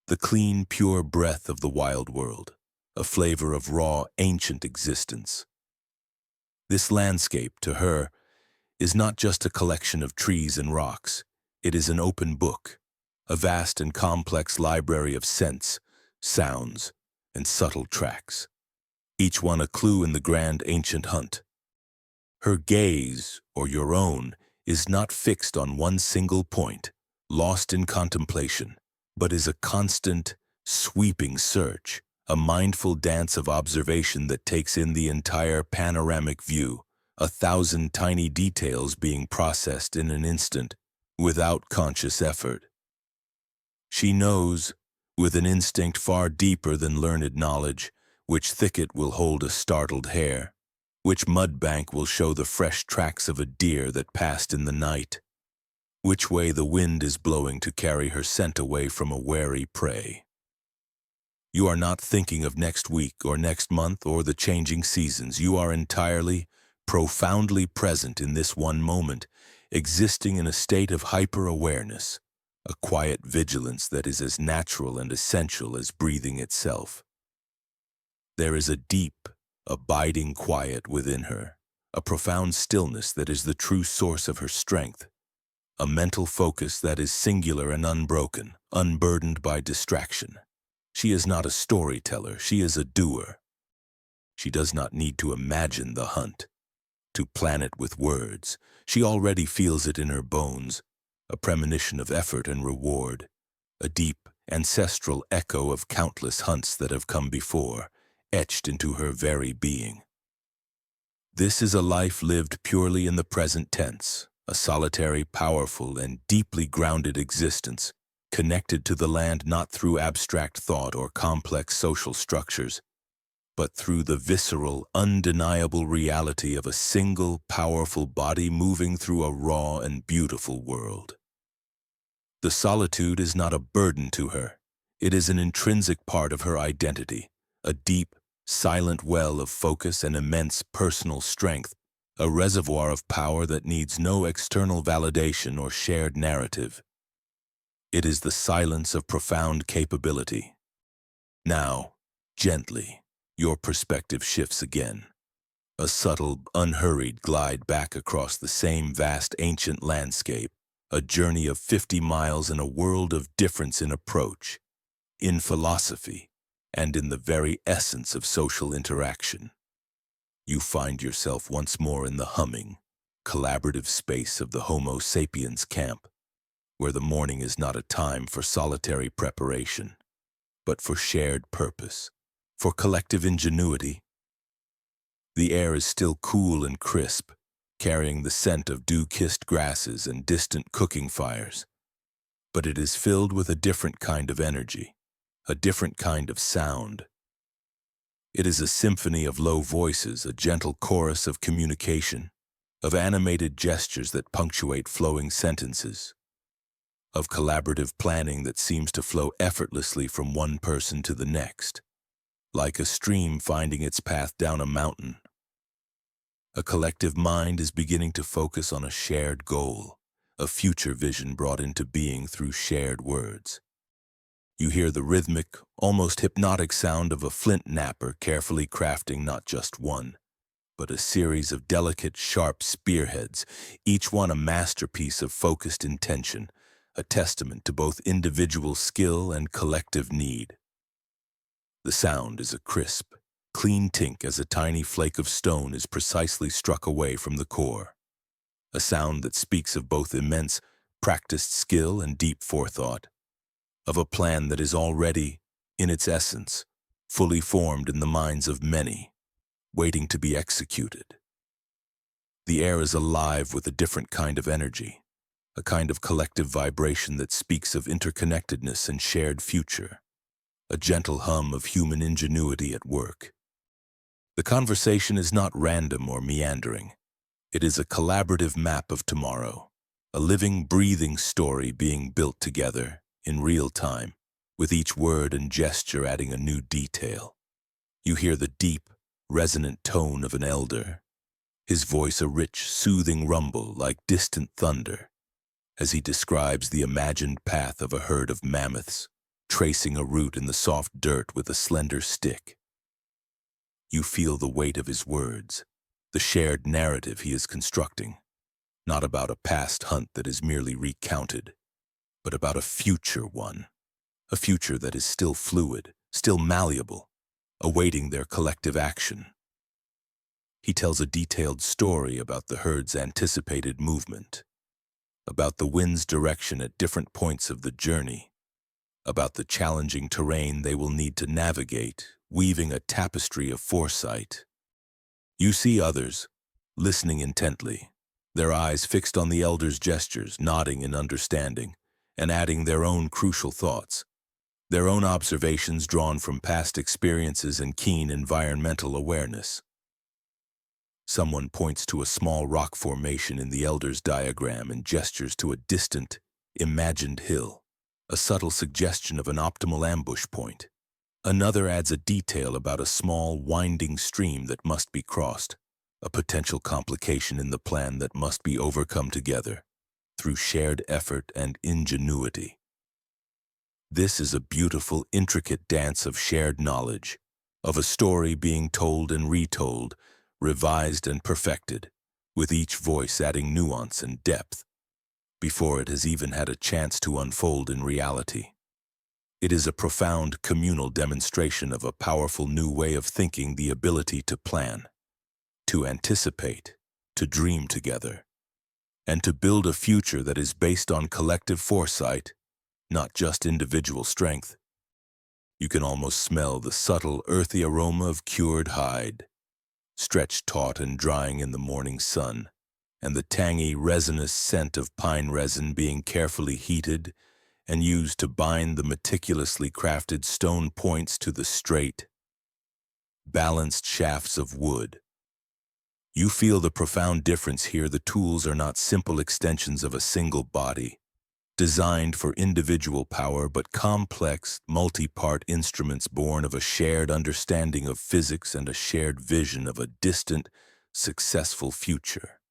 the clean, pure breath of the wild world, a flavor of raw, ancient existence. This landscape, to her, is not just a collection of trees and rocks. It is an open book, a vast and complex library of scents, sounds, and subtle tracks, each one a clue in the grand ancient hunt. Her gaze, or your own, is not fixed on one single point, lost in contemplation, but is a constant, sweeping search, a mindful dance of observation that takes in the entire panoramic view, 1,000 tiny details being processed in an instant, without conscious effort. She knows, with an instinct far deeper than learned knowledge, which thicket will hold a startled hare, which mud bank will show the fresh tracks of a deer that passed in the night, which way the wind is blowing to carry her scent away from a wary prey. You are not thinking of next week or next month or the changing seasons. You are entirely, profoundly present in this one moment, existing in a state of hyper-awareness, a quiet vigilance that is as natural and essential as breathing itself. There is a deep, abiding quiet within her, a profound stillness that is the true source of her strength, a mental focus that is singular and unbroken, unburdened by distraction. She is not a storyteller, she is a doer. She does not need to imagine the hunt, to plan it with words. She already feels it in her bones, a premonition of effort and reward, a deep, ancestral echo of countless hunts that have come before, etched into her very being. This is a life lived purely in the present tense, a solitary, powerful, and deeply grounded existence, connected to the land not through abstract thought or complex social structures, but through the visceral, undeniable reality of a single, powerful body moving through a raw and beautiful world. The solitude is not a burden to her. It is an intrinsic part of her identity, a deep, silent well of focus and immense personal strength, a reservoir of power that needs no external validation or shared narrative. It is the silence of profound capability. Now, gently, your perspective shifts again. A subtle, unhurried glide back across the same vast ancient landscape, a journey of 50 miles in a world of difference in approach, in philosophy, and in the very essence of social interaction. You find yourself once more in the humming, collaborative space of the Homo sapiens camp, where the morning is not a time for solitary preparation, but for shared purpose, for collective ingenuity. The air is still cool and crisp, carrying the scent of dew-kissed grasses and distant cooking fires, but it is filled with a different kind of energy, a different kind of sound. It is a symphony of low voices, a gentle chorus of communication, of animated gestures that punctuate flowing sentences, of collaborative planning that seems to flow effortlessly from one person to the next, like a stream finding its path down a mountain. A collective mind is beginning to focus on a shared goal, a future vision brought into being through shared words. You hear the rhythmic, almost hypnotic sound of a flint knapper carefully crafting not just one, but a series of delicate, sharp spearheads, each one a masterpiece of focused intention, a testament to both individual skill and collective need. The sound is a crisp, clean tink as a tiny flake of stone is precisely struck away from the core, a sound that speaks of both immense, practiced skill and deep forethought, of a plan that is already, in its essence, fully formed in the minds of many, waiting to be executed. The air is alive with a different kind of energy, a kind of collective vibration that speaks of interconnectedness and shared future, a gentle hum of human ingenuity at work. The conversation is not random or meandering. It is a collaborative map of tomorrow, a living, breathing story being built together in real time, with each word and gesture adding a new detail. You hear the deep, resonant tone of an elder, his voice a rich, soothing rumble like distant thunder, as he describes the imagined path of a herd of mammoths, tracing a route in the soft dirt with a slender stick. You feel the weight of his words, the shared narrative he is constructing, not about a past hunt that is merely recounted, but about a future one, a future that is still fluid, still malleable, awaiting their collective action. He tells a detailed story about the herd's anticipated movement, about the wind's direction at different points of the journey, about the challenging terrain they will need to navigate, weaving a tapestry of foresight. You see others, listening intently, their eyes fixed on the elder's gestures, nodding in understanding, and adding their own crucial thoughts. their own observations drawn from past experiences and keen environmental awareness. Someone points to a small rock formation in the elder's diagram and gestures to a distant, imagined hill, a subtle suggestion of an optimal ambush point. Another adds a detail about a small, winding stream that must be crossed, a potential complication in the plan that must be overcome together, through shared effort and ingenuity. This is a beautiful, intricate dance of shared knowledge, of a story being told and retold, revised and perfected, with each voice adding nuance and depth, before it has even had a chance to unfold in reality. It is a profound communal demonstration of a powerful new way of thinking, the ability to plan, to anticipate, to dream together, and to build a future that is based on collective foresight, not just individual strength. You can almost smell the subtle, earthy aroma of cured hide, stretched taut and drying in the morning sun, and the tangy, resinous scent of pine resin being carefully heated and used to bind the meticulously crafted stone points to the straight, balanced shafts of wood. You feel the profound difference here. The tools are not simple extensions of a single body, designed for individual power, but complex, multi-part instruments born of a shared understanding of physics and a shared vision of a distant, successful future.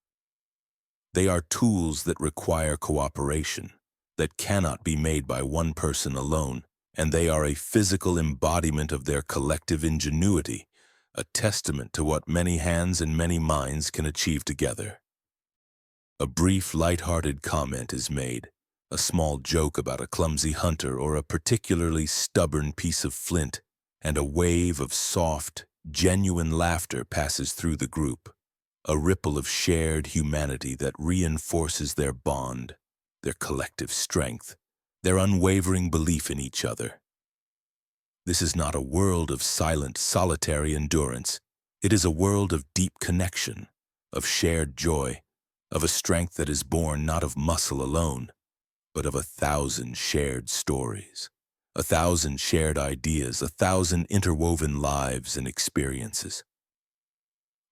They are tools that require cooperation, that cannot be made by one person alone, and they are a physical embodiment of their collective ingenuity, a testament to what many hands and many minds can achieve together. A brief, light-hearted comment is made, a small joke about a clumsy hunter or a particularly stubborn piece of flint, and a wave of soft, genuine laughter passes through the group, a ripple of shared humanity that reinforces their bond, their collective strength, their unwavering belief in each other. This is not a world of silent, solitary endurance. It is a world of deep connection, of shared joy, of a strength that is born not of muscle alone, but of 1,000 shared stories, 1,000 shared ideas, 1,000 interwoven lives and experiences.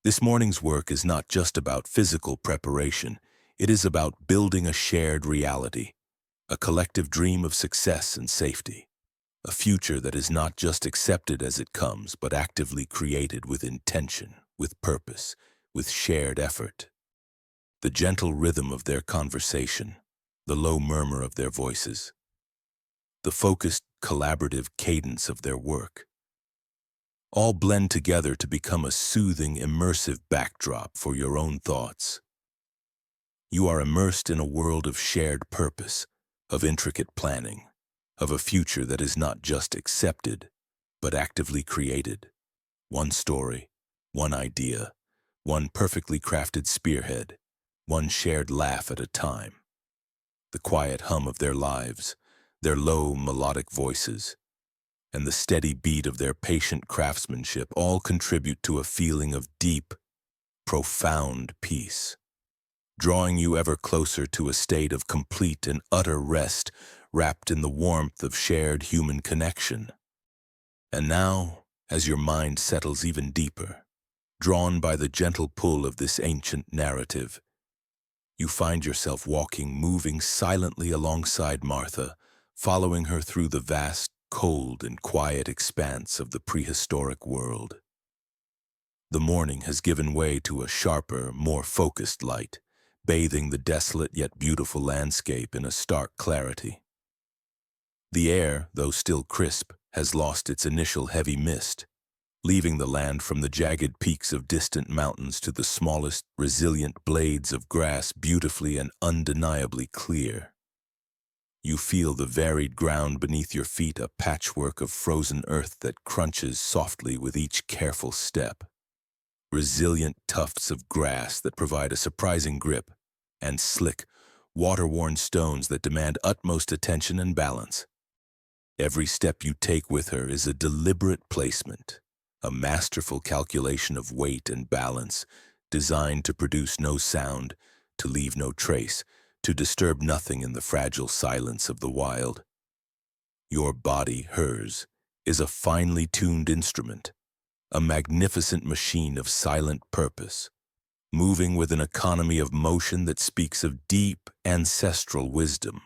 This morning's work is not just about physical preparation. It is about building a shared reality, a collective dream of success and safety, a future that is not just accepted as it comes, but actively created with intention, with purpose, with shared effort. The gentle rhythm of their conversation, the low murmur of their voices, the focused, collaborative cadence of their work, all blend together to become a soothing, immersive backdrop for your own thoughts. You are immersed in a world of shared purpose, of intricate planning, of a future that is not just accepted, but actively created. One story, one idea, one perfectly crafted spearhead, one shared laugh at a time. The quiet hum of their lives, their low, melodic voices, and the steady beat of their patient craftsmanship all contribute to a feeling of deep, profound peace, drawing you ever closer to a state of complete and utter rest wrapped in the warmth of shared human connection. And now, as your mind settles even deeper, drawn by the gentle pull of this ancient narrative, you find yourself moving silently alongside Martha, following her through the vast, cold and quiet expanse of the prehistoric world. The morning has given way to a sharper, more focused light, bathing the desolate yet beautiful landscape in a stark clarity. The air, though still crisp, has lost its initial heavy mist, leaving the land from the jagged peaks of distant mountains to the smallest, resilient blades of grass beautifully and undeniably clear. You feel the varied ground beneath your feet, a patchwork of frozen earth that crunches softly with each careful step. Resilient tufts of grass that provide a surprising grip, and slick, water-worn stones that demand utmost attention and balance. Every step you take with her is a deliberate placement, a masterful calculation of weight and balance, designed to produce no sound, to leave no trace, to disturb nothing in the fragile silence of the wild. Your body, hers, is a finely tuned instrument, a magnificent machine of silent purpose, moving with an economy of motion that speaks of deep, ancestral wisdom.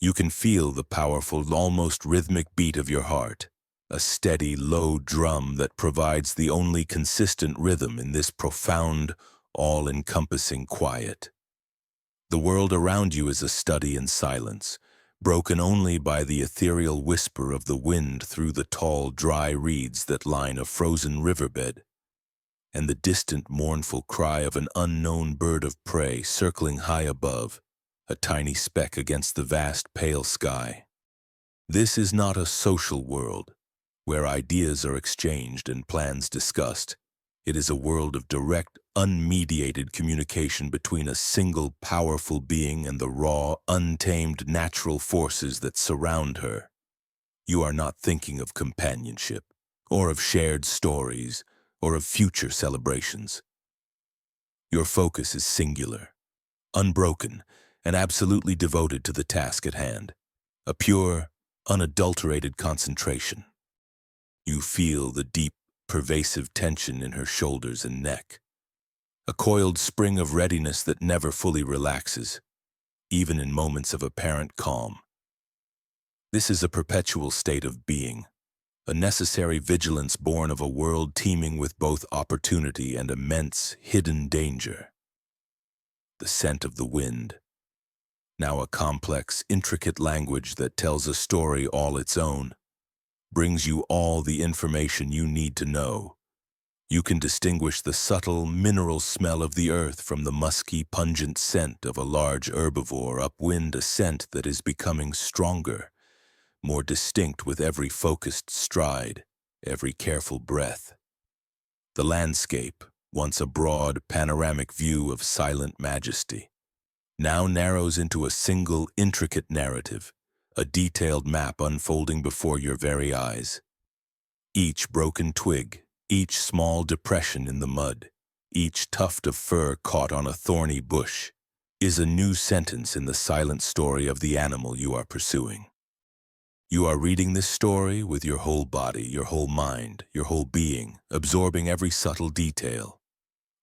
You can feel the powerful, almost rhythmic beat of your heart, a steady, low drum that provides the only consistent rhythm in this profound, all-encompassing quiet. The world around you is a study in silence, broken only by the ethereal whisper of the wind through the tall, dry reeds that line a frozen riverbed, and the distant, mournful cry of an unknown bird of prey circling high above, a tiny speck against the vast, pale sky. This is not a social world, where ideas are exchanged and plans discussed. It is a world of direct, unmediated communication between a single powerful being and the raw, untamed natural forces that surround her. You are not thinking of companionship, or of shared stories, or of future celebrations. Your focus is singular, unbroken, and absolutely devoted to the task at hand, a pure, unadulterated concentration. You feel the deep, pervasive tension in her shoulders and neck, a coiled spring of readiness that never fully relaxes, even in moments of apparent calm. This is a perpetual state of being, a necessary vigilance born of a world teeming with both opportunity and immense, hidden danger. The scent of the wind, now a complex, intricate language that tells a story all its own, brings you all the information you need to know. You can distinguish the subtle, mineral smell of the earth from the musky, pungent scent of a large herbivore upwind, a scent that is becoming stronger, more distinct with every focused stride, every careful breath. The landscape, once a broad, panoramic view of silent majesty, now narrows into a single, intricate narrative, a detailed map unfolding before your very eyes. Each broken twig, each small depression in the mud, each tuft of fur caught on a thorny bush, is a new sentence in the silent story of the animal you are pursuing. You are reading this story with your whole body, your whole mind, your whole being, absorbing every subtle detail.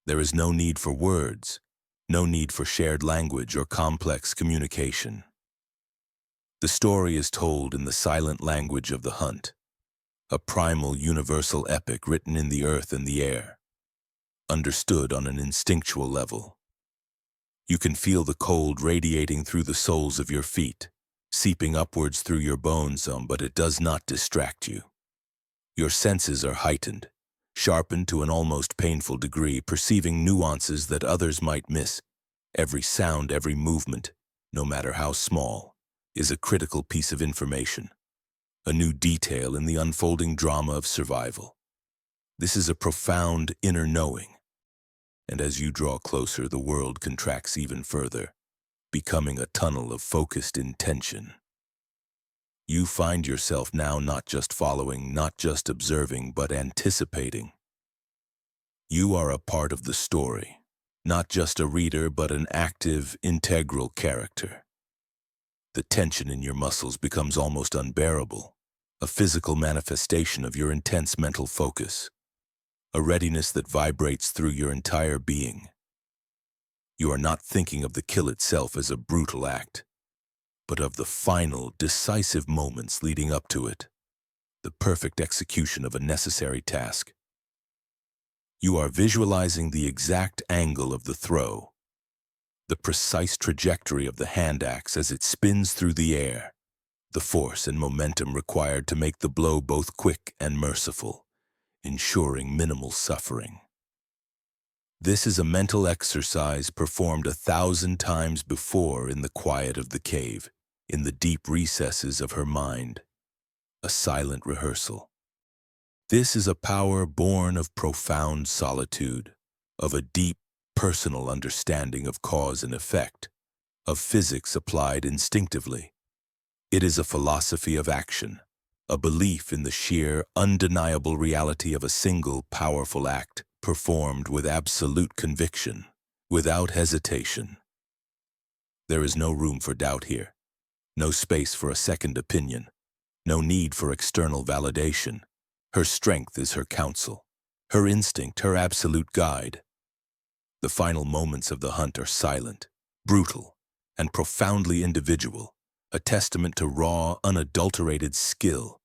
There is no need for words, no need for shared language or complex communication. The story is told in the silent language of the hunt, a primal universal epic written in the earth and the air, understood on an instinctual level. You can feel the cold radiating through the soles of your feet, seeping upwards through your bones but it does not distract you. Your senses are heightened, sharpened to an almost painful degree, perceiving nuances that others might miss. Every sound, every movement, no matter how small, is a critical piece of information, a new detail in the unfolding drama of survival. This is a profound inner knowing, and as you draw closer, the world contracts even further, becoming a tunnel of focused intention. You find yourself now not just following, not just observing, but anticipating. You are a part of the story, not just a reader, but an active, integral character. The tension in your muscles becomes almost unbearable, a physical manifestation of your intense mental focus, a readiness that vibrates through your entire being. You are not thinking of the kill itself as a brutal act, but of the final, decisive moments leading up to it, the perfect execution of a necessary task. You are visualizing the exact angle of the throw, the precise trajectory of the hand axe as it spins through the air, the force and momentum required to make the blow both quick and merciful, ensuring minimal suffering. This is a mental exercise performed 1,000 times before in the quiet of the cave, in the deep recesses of her mind, a silent rehearsal. This is a power born of profound solitude, of a deep personal understanding of cause and effect, of physics applied instinctively. It is a philosophy of action, a belief in the sheer, undeniable reality of a single powerful act performed with absolute conviction, without hesitation. There is no room for doubt here, no space for a second opinion. No need for external validation. Her strength is her counsel, her instinct, her absolute guide. The final moments of the hunt are silent, brutal, and profoundly individual, a testament to raw, unadulterated skill.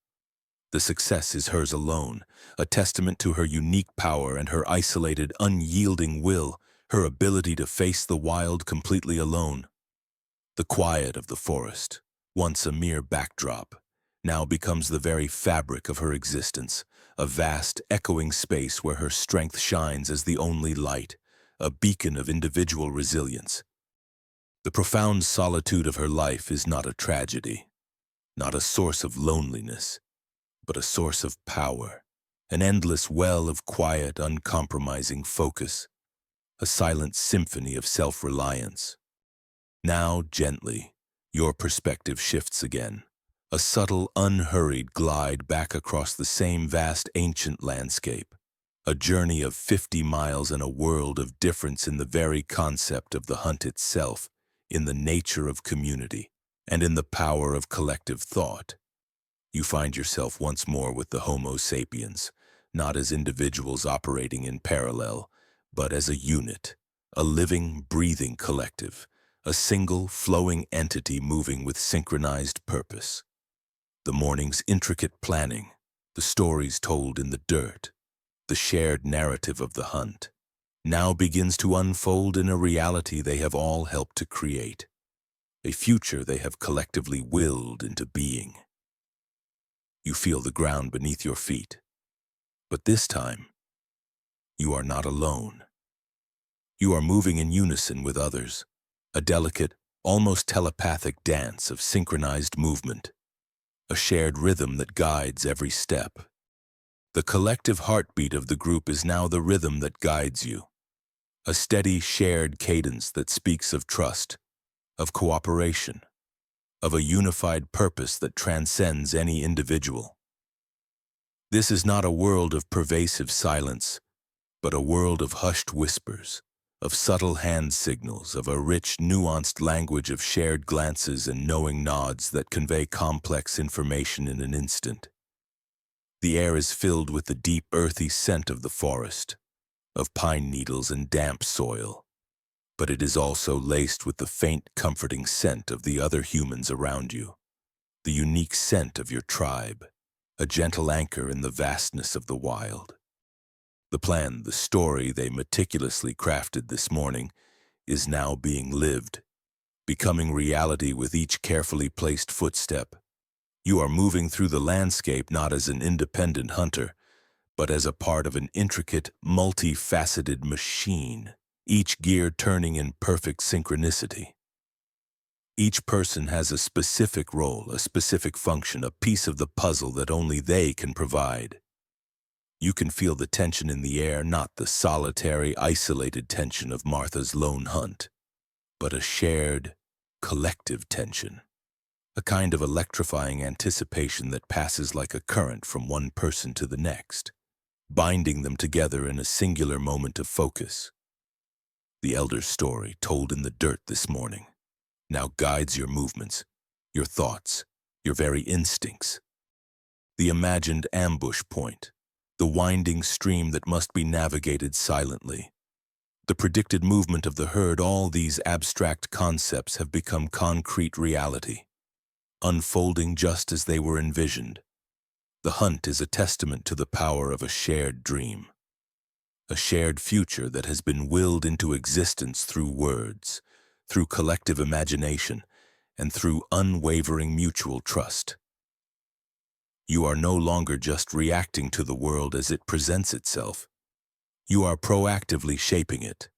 The success is hers alone, a testament to her unique power and her isolated, unyielding will, her ability to face the wild completely alone. The quiet of the forest, once a mere backdrop, now becomes the very fabric of her existence, a vast, echoing space where her strength shines as the only light, a beacon of individual resilience. The profound solitude of her life is not a tragedy, not a source of loneliness, but a source of power, an endless well of quiet, uncompromising focus, a silent symphony of self-reliance. Now, gently, your perspective shifts again, a subtle, unhurried glide back across the same vast ancient landscape, a journey of 50 miles and a world of difference in the very concept of the hunt itself, in the nature of community, and in the power of collective thought. You find yourself once more with the Homo sapiens, not as individuals operating in parallel, but as a unit, a living, breathing collective, a single, flowing entity moving with synchronized purpose. The morning's intricate planning, the stories told in the dirt, the shared narrative of the hunt, now begins to unfold in a reality they have all helped to create, a future they have collectively willed into being. You feel the ground beneath your feet, but this time, you are not alone. You are moving in unison with others, a delicate, almost telepathic dance of synchronized movement, a shared rhythm that guides every step. The collective heartbeat of the group is now the rhythm that guides you, a steady, shared cadence that speaks of trust, of cooperation, of a unified purpose that transcends any individual. This is not a world of pervasive silence, but a world of hushed whispers, of subtle hand signals, of a rich, nuanced language of shared glances and knowing nods that convey complex information in an instant. The air is filled with the deep, earthy scent of the forest, of pine needles and damp soil, but it is also laced with the faint, comforting scent of the other humans around you, the unique scent of your tribe, a gentle anchor in the vastness of the wild. The plan, the story they meticulously crafted this morning, is now being lived, becoming reality with each carefully placed footstep. You are moving through the landscape not as an independent hunter, but as a part of an intricate, multifaceted machine, each gear turning in perfect synchronicity. Each person has a specific role, a specific function, a piece of the puzzle that only they can provide. You can feel the tension in the air, not the solitary, isolated tension of Martha's lone hunt, but a shared, collective tension, a kind of electrifying anticipation that passes like a current from one person to the next, binding them together in a singular moment of focus. The elder's story, told in the dirt this morning, now guides your movements, your thoughts, your very instincts. The imagined ambush point, the winding stream that must be navigated silently, the predicted movement of the herd, all these abstract concepts have become concrete reality, unfolding just as they were envisioned. The hunt is a testament to the power of a shared dream, a shared future that has been willed into existence through words, through collective imagination, and through unwavering mutual trust. You are no longer just reacting to the world as it presents itself. You are proactively shaping it,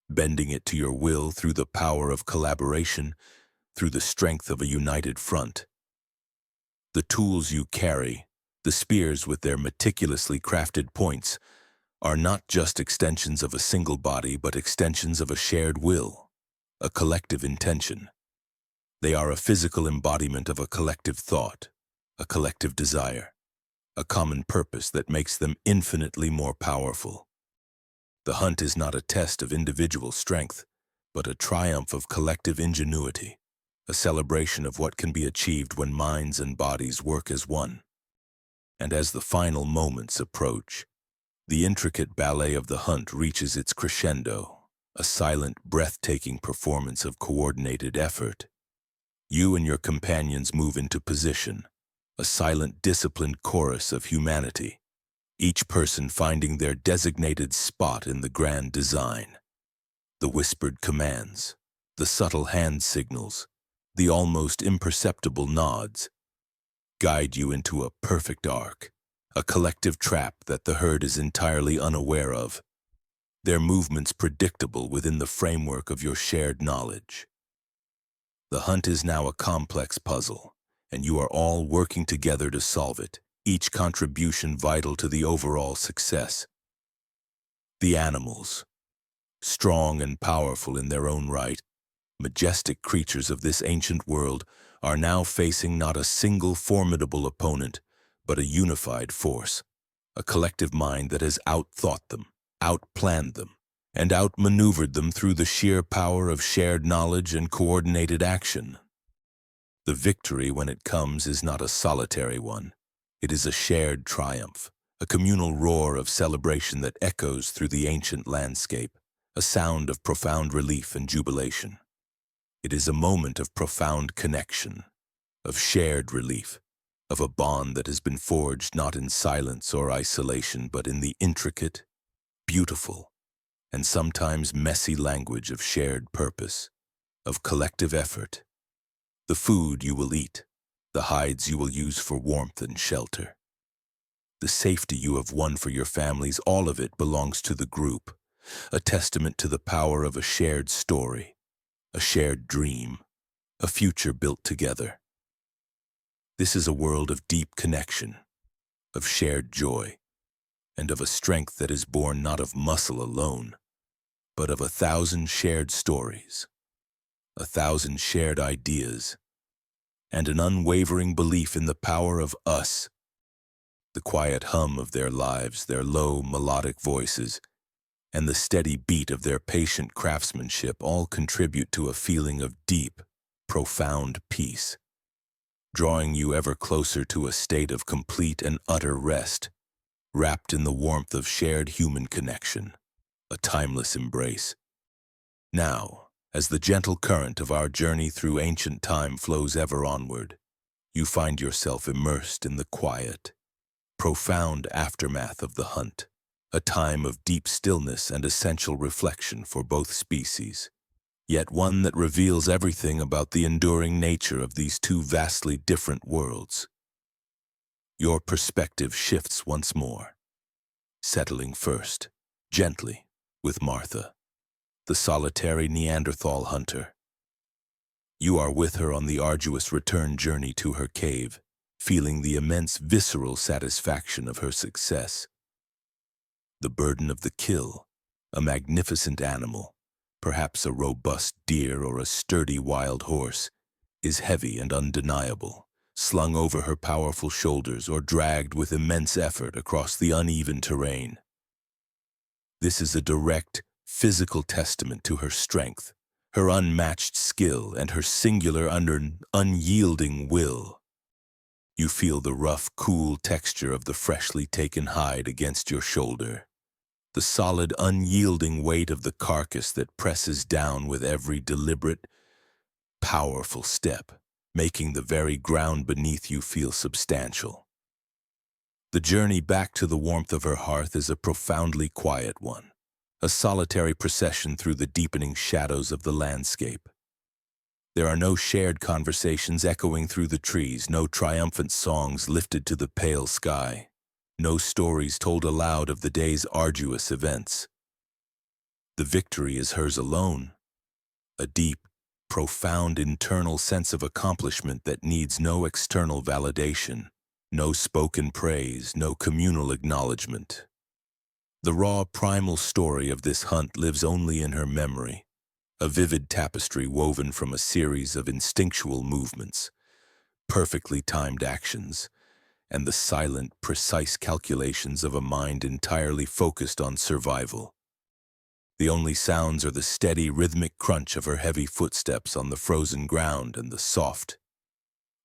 bending it to your will through the power of collaboration, through the strength of a united front. The tools you carry, the spears with their meticulously crafted points, are not just extensions of a single body, but extensions of a shared will, a collective intention. They are a physical embodiment of a collective thought, a collective desire, a common purpose that makes them infinitely more powerful. The hunt is not a test of individual strength, but a triumph of collective ingenuity, a celebration of what can be achieved when minds and bodies work as one. And as the final moments approach, the intricate ballet of the hunt reaches its crescendo, a silent, breathtaking performance of coordinated effort. You and your companions move into position, a silent, disciplined chorus of humanity, each person finding their designated spot in the grand design. The whispered commands, the subtle hand signals, the almost imperceptible nods, guide you into a perfect arc, a collective trap that the herd is entirely unaware of, their movements predictable within the framework of your shared knowledge. The hunt is now a complex puzzle, and you are all working together to solve it, each contribution vital to the overall success. The animals, strong and powerful in their own right, majestic creatures of this ancient world, are now facing not a single formidable opponent, but a unified force, a collective mind that has outthought them, outplanned them, and outmaneuvered them through the sheer power of shared knowledge and coordinated action. The victory, when it comes, is not a solitary one. It is a shared triumph, a communal roar of celebration that echoes through the ancient landscape, a sound of profound relief and jubilation. It is a moment of profound connection, of shared relief, of a bond that has been forged not in silence or isolation, but in the intricate, beautiful, and sometimes messy language of shared purpose, of collective effort. The food you will eat, the hides you will use for warmth and shelter, the safety you have won for your families, all of it belongs to the group, a testament to the power of a shared story, a shared dream, a future built together. This is a world of deep connection, of shared joy, and of a strength that is born not of muscle alone, but of 1,000 shared stories, 1,000 shared ideas, and an unwavering belief in the power of us. The quiet hum of their lives, their low, melodic voices, and the steady beat of their patient craftsmanship all contribute to a feeling of deep, profound peace, drawing you ever closer to a state of complete and utter rest, wrapped in the warmth of shared human connection, a timeless embrace. Now, as the gentle current of our journey through ancient time flows ever onward, you find yourself immersed in the quiet, profound aftermath of the hunt, a time of deep stillness and essential reflection for both species, yet one that reveals everything about the enduring nature of these two vastly different worlds. Your perspective shifts once more, settling first, gently, with Martha, the solitary Neanderthal hunter. You are with her on the arduous return journey to her cave, feeling the immense visceral satisfaction of her success. The burden of the kill, a magnificent animal, perhaps a robust deer or a sturdy wild horse, is heavy and undeniable, slung over her powerful shoulders or dragged with immense effort across the uneven terrain. This is a direct, physical testament to her strength, her unmatched skill, and her singular, unyielding will. You feel the rough, cool texture of the freshly taken hide against your shoulder, the solid, unyielding weight of the carcass that presses down with every deliberate, powerful step, making the very ground beneath you feel substantial. The journey back to the warmth of her hearth is a profoundly quiet one, a solitary procession through the deepening shadows of the landscape. There are no shared conversations echoing through the trees, no triumphant songs lifted to the pale sky, no stories told aloud of the day's arduous events. The victory is hers alone, a deep, profound internal sense of accomplishment that needs no external validation, no spoken praise, no communal acknowledgement. The raw, primal story of this hunt lives only in her memory, a vivid tapestry woven from a series of instinctual movements, perfectly timed actions, and the silent, precise calculations of a mind entirely focused on survival. The only sounds are the steady, rhythmic crunch of her heavy footsteps on the frozen ground and the soft,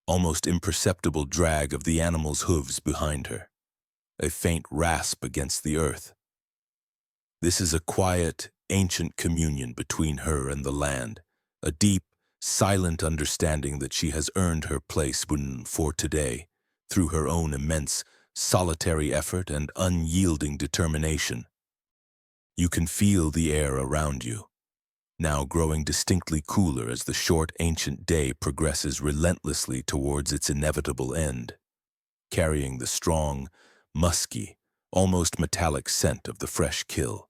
almost imperceptible drag of the animal's hooves behind her, a faint rasp against the earth. This is a quiet, ancient communion between her and the land, a deep, silent understanding that she has earned her place for today through her own immense, solitary effort and unyielding determination. You can feel the air around you, now growing distinctly cooler as the short ancient day progresses relentlessly towards its inevitable end, carrying the strong, musky, almost metallic scent of the fresh kill,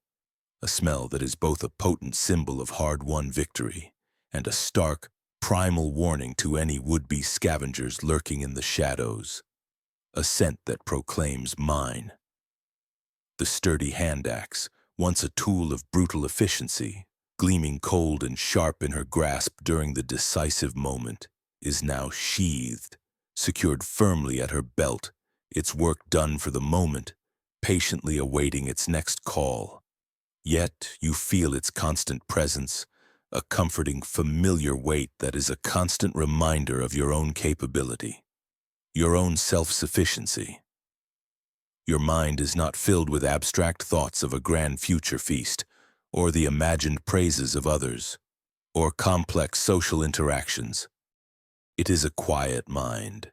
a smell that is both a potent symbol of hard-won victory and a stark, primal warning to any would-be scavengers lurking in the shadows, a scent that proclaims mine. The sturdy hand axe, once a tool of brutal efficiency, gleaming cold and sharp in her grasp during the decisive moment, is now sheathed, secured firmly at her belt, its work done for the moment, patiently awaiting its next call. Yet you feel its constant presence, a comforting, familiar weight that is a constant reminder of your own capability, your own self-sufficiency. Your mind is not filled with abstract thoughts of a grand future feast, or the imagined praises of others, or complex social interactions. It is a quiet mind,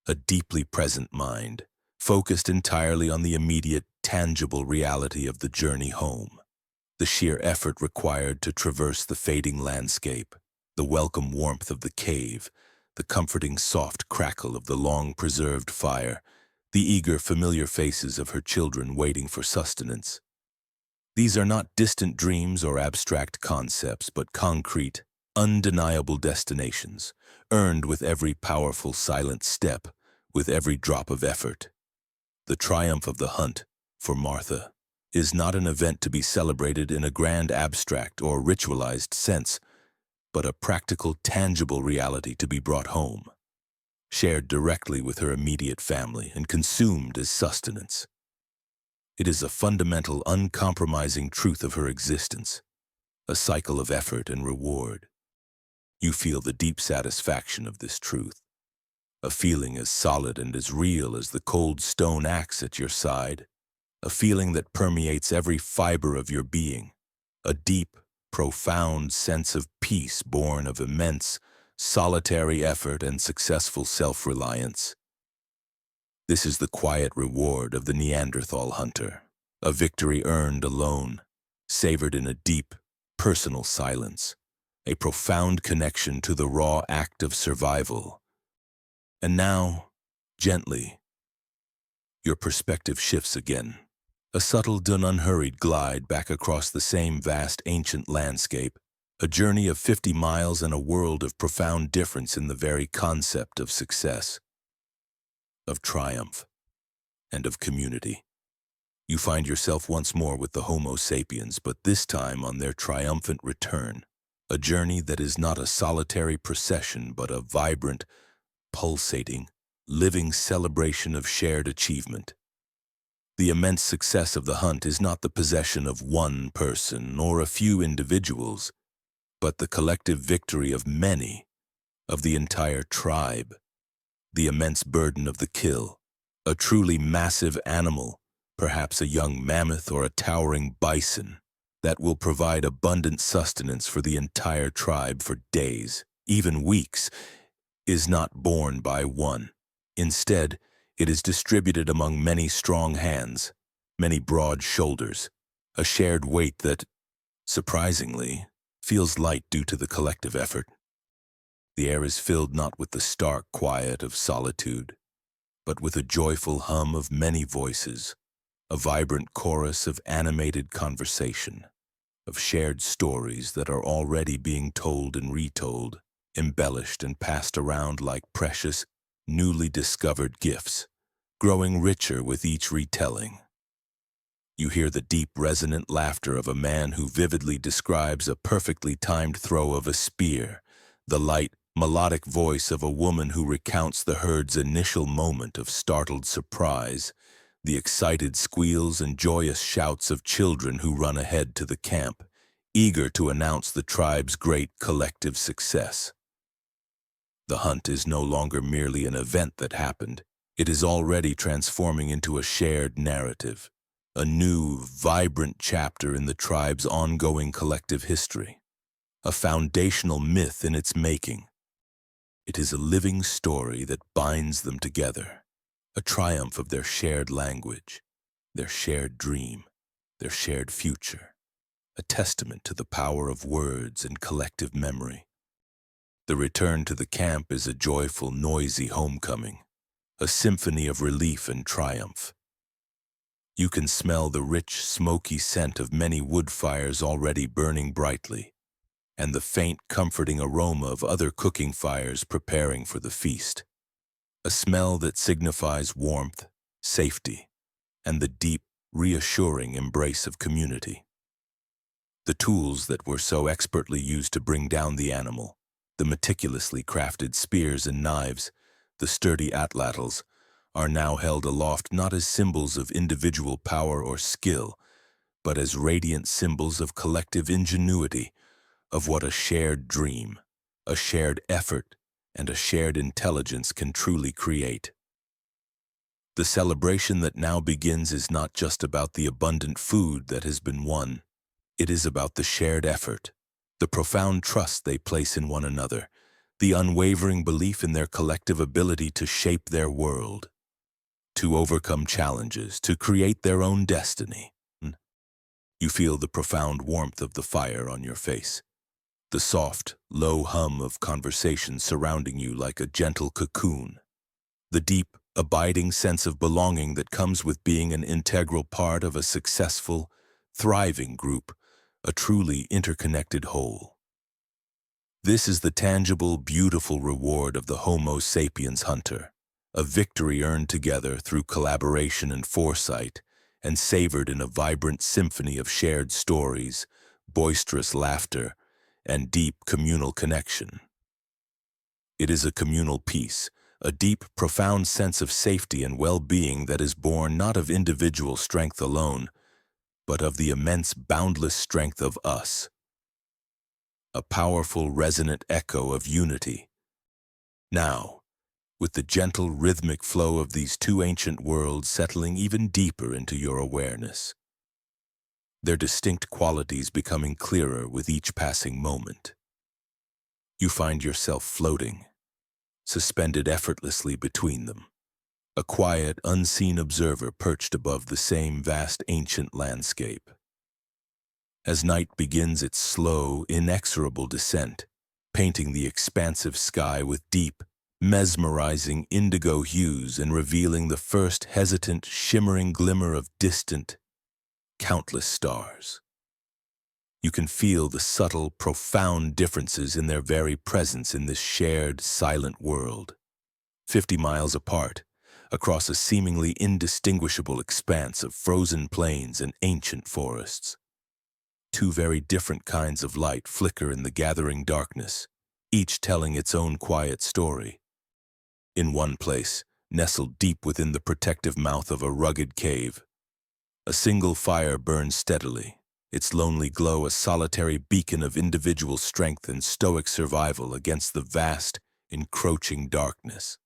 a deeply present mind, focused entirely on the immediate, tangible reality of the journey home, the sheer effort required to traverse the fading landscape, the welcome warmth of the cave, the comforting soft crackle of the long-preserved fire, the eager, familiar faces of her children waiting for sustenance. These are not distant dreams or abstract concepts, but concrete, undeniable destinations, earned with every powerful, silent step, with every drop of effort. The triumph of the hunt, for Martha, is not an event to be celebrated in a grand abstract or ritualized sense, but a practical, tangible reality to be brought home, shared directly with her immediate family and consumed as sustenance. It is a fundamental, uncompromising truth of her existence, a cycle of effort and reward. You feel the deep satisfaction of this truth, a feeling as solid and as real as the cold stone axe at your side, a feeling that permeates every fiber of your being, a deep, profound sense of peace born of immense, solitary effort and successful self-reliance. This is the quiet reward of the Neanderthal hunter, a victory earned alone, savored in a deep, personal silence, a profound connection to the raw act of survival. And now, gently, your perspective shifts again, a subtle and unhurried glide back across the same vast ancient landscape, a journey of 50 miles and a world of profound difference in the very concept of success, of triumph, and of community. You find yourself once more with the Homo sapiens, but this time on their triumphant return, a journey that is not a solitary procession but a vibrant, pulsating, living celebration of shared achievement. The immense success of the hunt is not the possession of one person or a few individuals, but the collective victory of many, of the entire tribe. The immense burden of the kill, a truly massive animal, perhaps a young mammoth or a towering bison, that will provide abundant sustenance for the entire tribe for days, even weeks, is not borne by one. Instead, it is distributed among many strong hands, many broad shoulders, a shared weight that, surprisingly, feels light due to the collective effort. The air is filled not with the stark quiet of solitude, but with a joyful hum of many voices, a vibrant chorus of animated conversation, of shared stories that are already being told and retold, embellished and passed around like precious, newly discovered gifts, growing richer with each retelling. You hear the deep, resonant laughter of a man who vividly describes a perfectly timed throw of a spear, the light, melodic voice of a woman who recounts the herd's initial moment of startled surprise, the excited squeals and joyous shouts of children who run ahead to the camp, eager to announce the tribe's great collective success. The hunt is no longer merely an event that happened. It is already transforming into a shared narrative, a new, vibrant chapter in the tribe's ongoing collective history, a foundational myth in its making. It is a living story that binds them together, a triumph of their shared language, their shared dream, their shared future, a testament to the power of words and collective memory. The return to the camp is a joyful, noisy homecoming, a symphony of relief and triumph. You can smell the rich, smoky scent of many wood fires already burning brightly, and the faint, comforting aroma of other cooking fires preparing for the feast. A smell that signifies warmth, safety, and the deep, reassuring embrace of community. The tools that were so expertly used to bring down the animal, the meticulously crafted spears and knives, the sturdy atlatls, are now held aloft not as symbols of individual power or skill, but as radiant symbols of collective ingenuity, of what a shared dream, a shared effort, and a shared intelligence can truly create. The celebration that now begins is not just about the abundant food that has been won. It is about the shared effort, the profound trust they place in one another, the unwavering belief in their collective ability to shape their world, to overcome challenges, to create their own destiny. You feel the profound warmth of the fire on your face, the soft, low hum of conversation surrounding you like a gentle cocoon, the deep, abiding sense of belonging that comes with being an integral part of a successful, thriving group, a truly interconnected whole. This is the tangible, beautiful reward of the Homo sapiens hunter, a victory earned together through collaboration and foresight, and savored in a vibrant symphony of shared stories, boisterous laughter, and deep communal connection. It is a communal peace, a deep, profound sense of safety and well-being that is born not of individual strength alone, but of the immense, boundless strength of us. A powerful, resonant echo of unity. Now, with the gentle, rhythmic flow of these two ancient worlds settling even deeper into your awareness, their distinct qualities becoming clearer with each passing moment, you find yourself floating, suspended effortlessly between them, a quiet, unseen observer perched above the same vast ancient landscape. As night begins its slow, inexorable descent, painting the expansive sky with deep, mesmerizing indigo hues and revealing the first hesitant, shimmering glimmer of distant, countless stars. You can feel the subtle, profound differences in their very presence in this shared, silent world. 50 miles apart, across a seemingly indistinguishable expanse of frozen plains and ancient forests. Two very different kinds of light flicker in the gathering darkness, each telling its own quiet story. In one place, nestled deep within the protective mouth of a rugged cave, a single fire burns steadily, its lonely glow a solitary beacon of individual strength and stoic survival against the vast, encroaching darkness.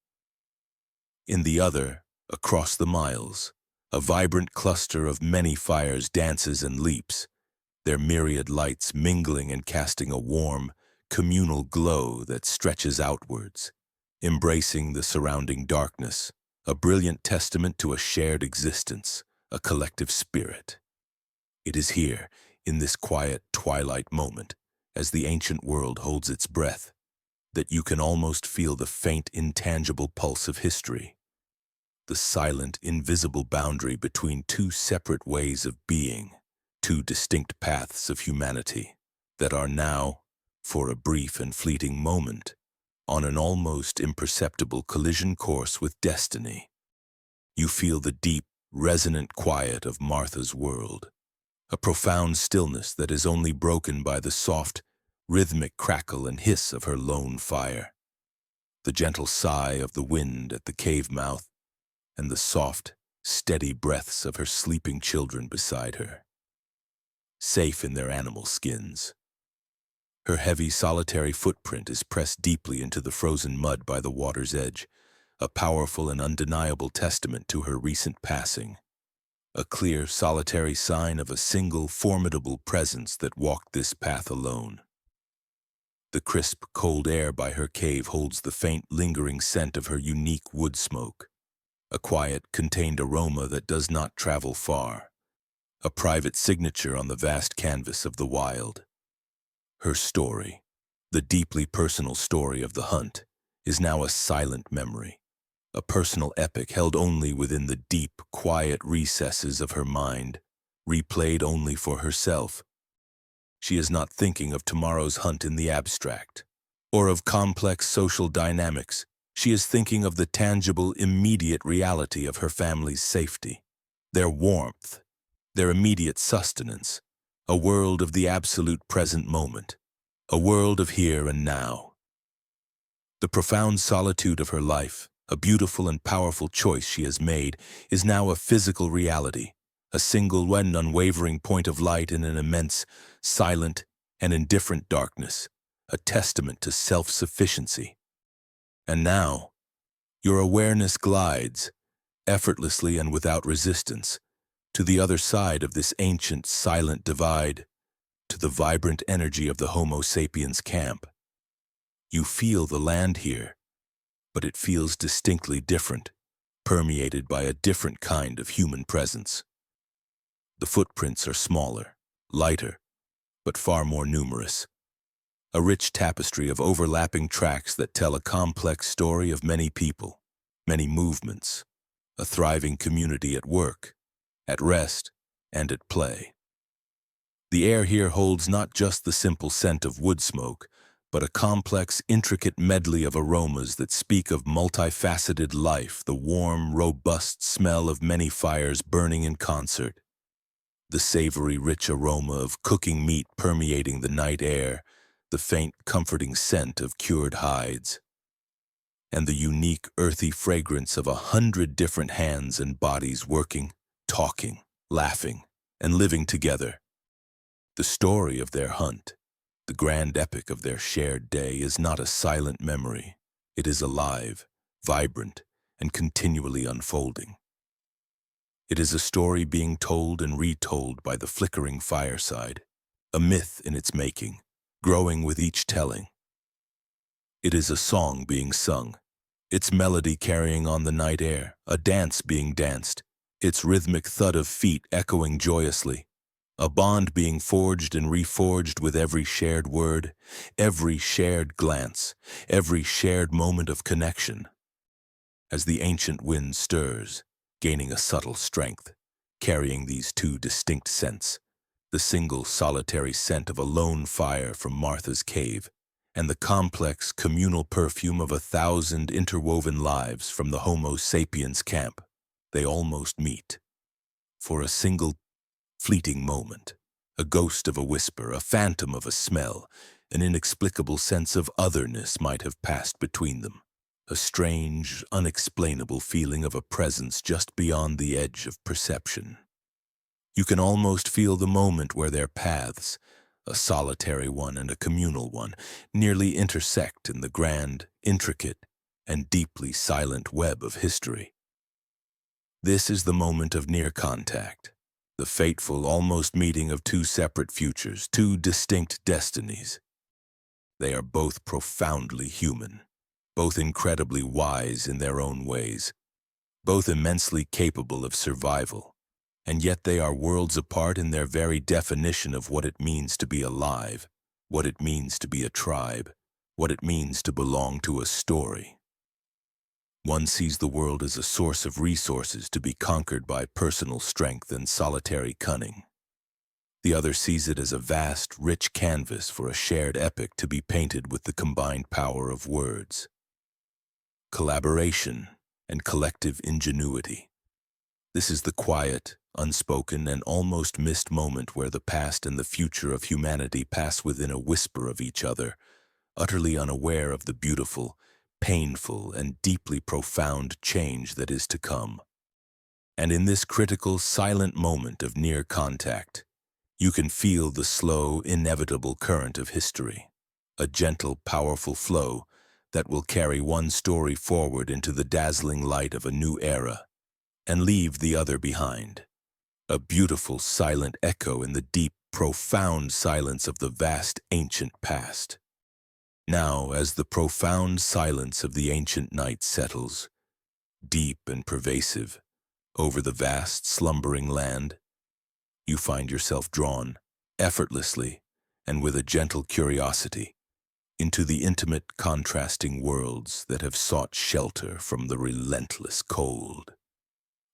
In the other, across the miles, a vibrant cluster of many fires dances and leaps, their myriad lights mingling and casting a warm, communal glow that stretches outwards, embracing the surrounding darkness, a brilliant testament to a shared existence, a collective spirit. It is here, in this quiet twilight moment, as the ancient world holds its breath, that you can almost feel the faint, intangible pulse of history, the silent, invisible boundary between two separate ways of being, two distinct paths of humanity that are now, for a brief and fleeting moment, on an almost imperceptible collision course with destiny. You feel the deep, resonant quiet of Martha's world, a profound stillness that is only broken by the soft, rhythmic crackle and hiss of her lone fire, the gentle sigh of the wind at the cave mouth, and the soft, steady breaths of her sleeping children beside her, safe in their animal skins. Her heavy, solitary footprint is pressed deeply into the frozen mud by the water's edge, a powerful and undeniable testament to her recent passing. A clear, solitary sign of a single, formidable presence that walked this path alone. The crisp, cold air by her cave holds the faint, lingering scent of her unique wood smoke, a quiet, contained aroma that does not travel far, a private signature on the vast canvas of the wild. Her story, the deeply personal story of the hunt, is now a silent memory, a personal epic held only within the deep, quiet recesses of her mind, replayed only for herself. She is not thinking of tomorrow's hunt in the abstract, or of complex social dynamics. She is thinking of the tangible, immediate reality of her family's safety, their warmth, their immediate sustenance, a world of the absolute present moment, a world of here and now. The profound solitude of her life, a beautiful and powerful choice she has made, is now a physical reality, a single and unwavering point of light in an immense, silent, and indifferent darkness, a testament to self-sufficiency. And now, your awareness glides, effortlessly and without resistance, to the other side of this ancient, silent divide, to the vibrant energy of the Homo sapiens camp. You feel the land here, but it feels distinctly different, permeated by a different kind of human presence. The footprints are smaller, lighter, but far more numerous. A rich tapestry of overlapping tracks that tell a complex story of many people, many movements, a thriving community at work, at rest, and at play. The air here holds not just the simple scent of wood smoke, but a complex, intricate medley of aromas that speak of multifaceted life, the warm, robust smell of many fires burning in concert, the savory, rich aroma of cooking meat permeating the night air, the faint, comforting scent of cured hides, and the unique, earthy fragrance of 100 different hands and bodies working, talking, laughing, and living together. The story of their hunt, the grand epic of their shared day, is not a silent memory. It is alive, vibrant, and continually unfolding. It is a story being told and retold by the flickering fireside, a myth in its making, growing with each telling. It is a song being sung, its melody carrying on the night air, a dance being danced, its rhythmic thud of feet echoing joyously, a bond being forged and reforged with every shared word, every shared glance, every shared moment of connection. As the ancient wind stirs, gaining a subtle strength, carrying these two distinct scents, the single solitary scent of a lone fire from Martha's cave, and the complex communal perfume of 1,000 interwoven lives from the Homo sapiens camp, they almost meet. For a single fleeting moment, a ghost of a whisper, a phantom of a smell, an inexplicable sense of otherness might have passed between them, a strange, unexplainable feeling of a presence just beyond the edge of perception. You can almost feel the moment where their paths, a solitary one and a communal one, nearly intersect in the grand, intricate, and deeply silent web of history. This is the moment of near contact, the fateful, almost meeting of two separate futures, two distinct destinies. They are both profoundly human, both incredibly wise in their own ways, both immensely capable of survival, and yet they are worlds apart in their very definition of what it means to be alive, what it means to be a tribe, what it means to belong to a story. One sees the world as a source of resources to be conquered by personal strength and solitary cunning. The other sees it as a vast, rich canvas for a shared epic to be painted with the combined power of words. Collaboration and collective ingenuity. This is the quiet, unspoken, and almost missed moment where the past and the future of humanity pass within a whisper of each other, utterly unaware of the beautiful, painful, and deeply profound change that is to come. And in this critical, silent moment of near contact, you can feel the slow, inevitable current of history, a gentle, powerful flow that will carry one story forward into the dazzling light of a new era and leave the other behind. A beautiful, silent echo in the deep, profound silence of the vast, ancient past. Now, as the profound silence of the ancient night settles, deep and pervasive, over the vast, slumbering land, you find yourself drawn, effortlessly, and with a gentle curiosity, into the intimate, contrasting worlds that have sought shelter from the relentless cold.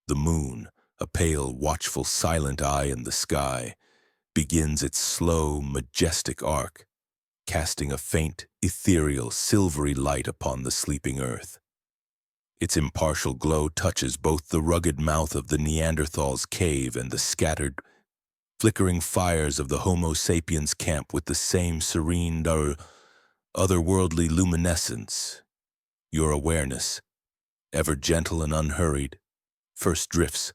The moon, a pale, watchful, silent eye in the sky, begins its slow, majestic arc, casting a faint, ethereal, silvery light upon the sleeping earth. Its impartial glow touches both the rugged mouth of the Neanderthal's cave and the scattered, flickering fires of the Homo sapiens camp with the same serene, otherworldly luminescence. Your awareness, ever gentle and unhurried, first drifts,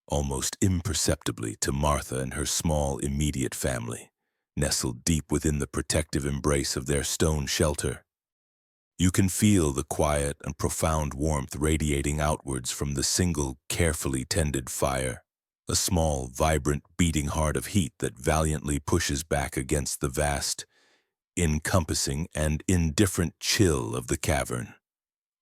almost imperceptibly, to Martha and her small, immediate family, nestled deep within the protective embrace of their stone shelter. You can feel the quiet and profound warmth radiating outwards from the single, carefully tended fire, a small, vibrant, beating heart of heat that valiantly pushes back against the vast, encompassing and indifferent chill of the cavern.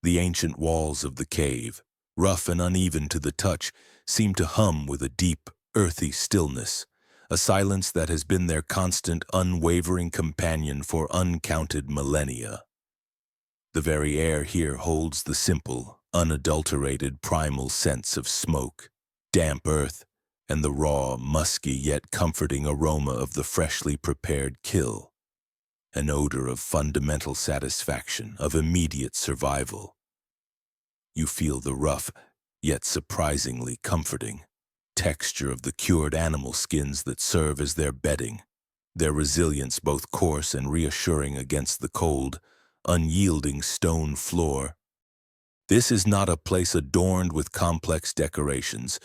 The ancient walls of the cave, rough and uneven to the touch, seem to hum with a deep, earthy stillness, a silence that has been their constant, unwavering companion for uncounted millennia. The very air here holds the simple, unadulterated primal sense of smoke, damp earth, and the raw, musky yet comforting aroma of the freshly prepared kill. An odor of fundamental satisfaction, of immediate survival. You feel the rough, yet surprisingly comforting, texture of the cured animal skins that serve as their bedding, their resilience both coarse and reassuring against the cold, unyielding stone floor. This is not a place adorned with complex decorations,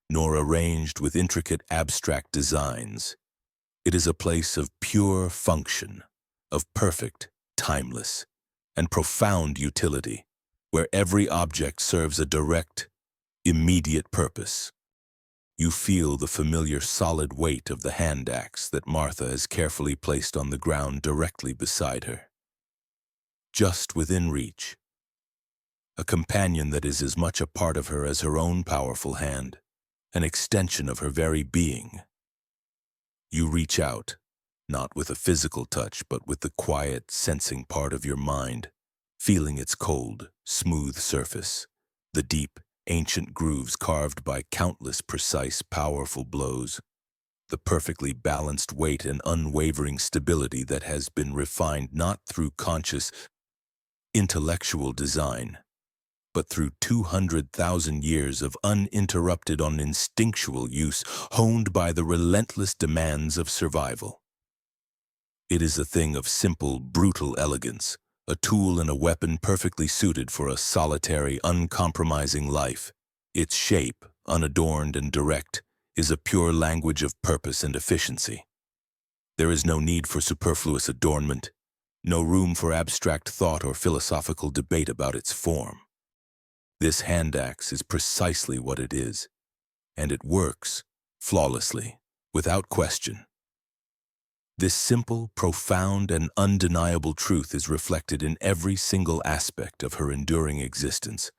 nor arranged with intricate abstract designs. It is a place of pure function, of perfect, timeless, and profound utility, where every object serves a direct, immediate purpose. You feel the familiar solid weight of the hand axe that Martha has carefully placed on the ground directly beside her. Just within reach. A companion that is as much a part of her as her own powerful hand, an extension of her very being. You reach out, not with a physical touch, but with the quiet, sensing part of your mind, feeling its cold, smooth surface, the deep, ancient grooves carved by countless precise, powerful blows, the perfectly balanced weight and unwavering stability that has been refined not through conscious, intellectual design, but through 200,000 years of uninterrupted instinctual use, honed by the relentless demands of survival. It is a thing of simple, brutal elegance, a tool and a weapon perfectly suited for a solitary, uncompromising life. Its shape, unadorned and direct, is a pure language of purpose and efficiency. There is no need for superfluous adornment, no room for abstract thought or philosophical debate about its form. This hand axe is precisely what it is, and it works flawlessly, without question. This simple, profound, and undeniable truth is reflected in every single aspect of her enduring existence.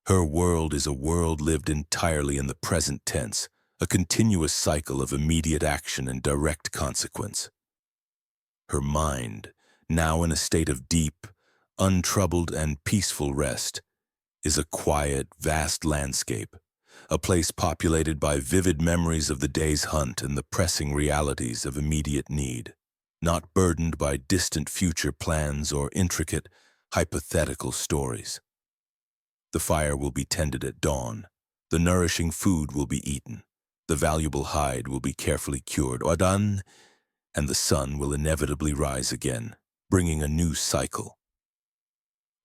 Her world is a world lived entirely in the present tense, a continuous cycle of immediate action and direct consequence. Her mind, now in a state of deep, untroubled, and peaceful rest, is a quiet, vast landscape, a place populated by vivid memories of the day's hunt and the pressing realities of immediate need, not burdened by distant future plans or intricate, hypothetical stories. The fire will be tended at dawn, the nourishing food will be eaten, the valuable hide will be carefully cured or done, and the sun will inevitably rise again, bringing a new cycle.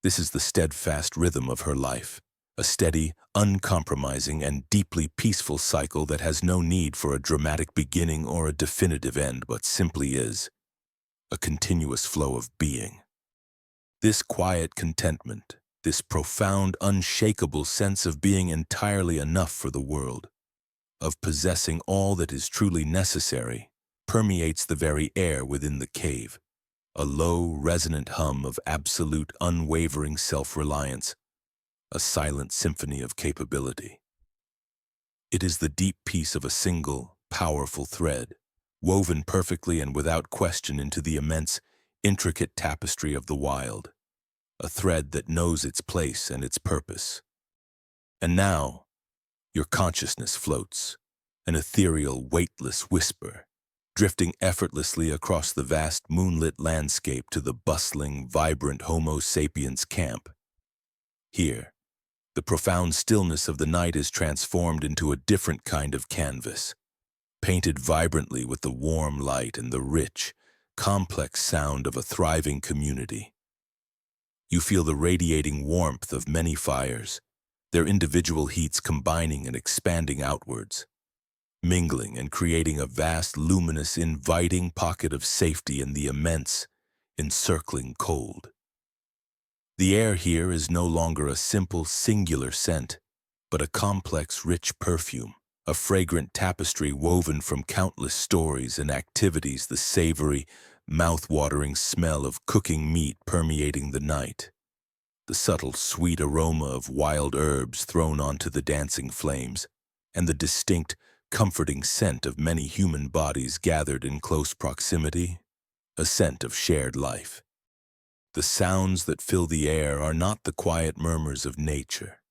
This is the steadfast rhythm of her life, a steady, uncompromising, and deeply peaceful cycle that has no need for a dramatic beginning or a definitive end, but simply is a continuous flow of being. This quiet contentment, this profound, unshakable sense of being entirely enough for the world, of possessing all that is truly necessary, permeates the very air within the cave, a low, resonant hum of absolute, unwavering self-reliance, a silent symphony of capability. It is the deep peace of a single, powerful thread, woven perfectly and without question into the immense, intricate tapestry of the wild, a thread that knows its place and its purpose. And now, your consciousness floats, an ethereal, weightless whisper, drifting effortlessly across the vast moonlit landscape to the bustling, vibrant Homo sapiens camp. Here, the profound stillness of the night is transformed into a different kind of canvas, painted vibrantly with the warm light and the rich, complex sound of a thriving community. You feel the radiating warmth of many fires, their individual heats combining and expanding outwards, mingling and creating a vast, luminous, inviting pocket of safety in the immense, encircling cold. The air here is no longer a simple, singular scent, but a complex, rich perfume, a fragrant tapestry woven from countless stories and activities, the savory, mouth-watering smell of cooking meat permeating the night, the subtle, sweet aroma of wild herbs thrown onto the dancing flames, and the distinct, comforting scent of many human bodies gathered in close proximity, a scent of shared life. The sounds that fill the air are not the quiet murmurs of nature,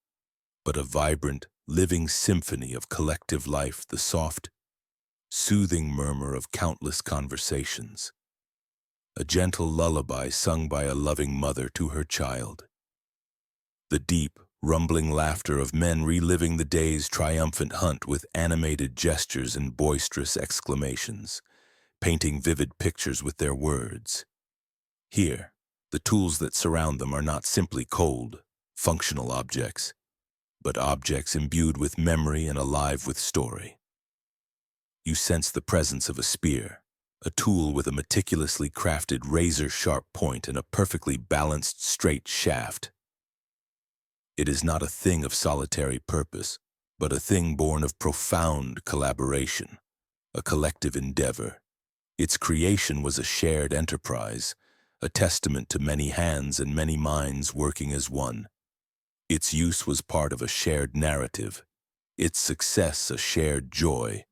but a vibrant, living symphony of collective life, the soft, soothing murmur of countless conversations, a gentle lullaby sung by a loving mother to her child, the deep, rumbling laughter of men reliving the day's triumphant hunt with animated gestures and boisterous exclamations, painting vivid pictures with their words. Here, the tools that surround them are not simply cold, functional objects, but objects imbued with memory and alive with story. You sense the presence of a spear, a tool with a meticulously crafted razor-sharp point and a perfectly balanced straight shaft. It is not a thing of solitary purpose, but a thing born of profound collaboration, a collective endeavor. Its creation was a shared enterprise, a testament to many hands and many minds working as one. Its use was part of a shared narrative, its success a shared joy,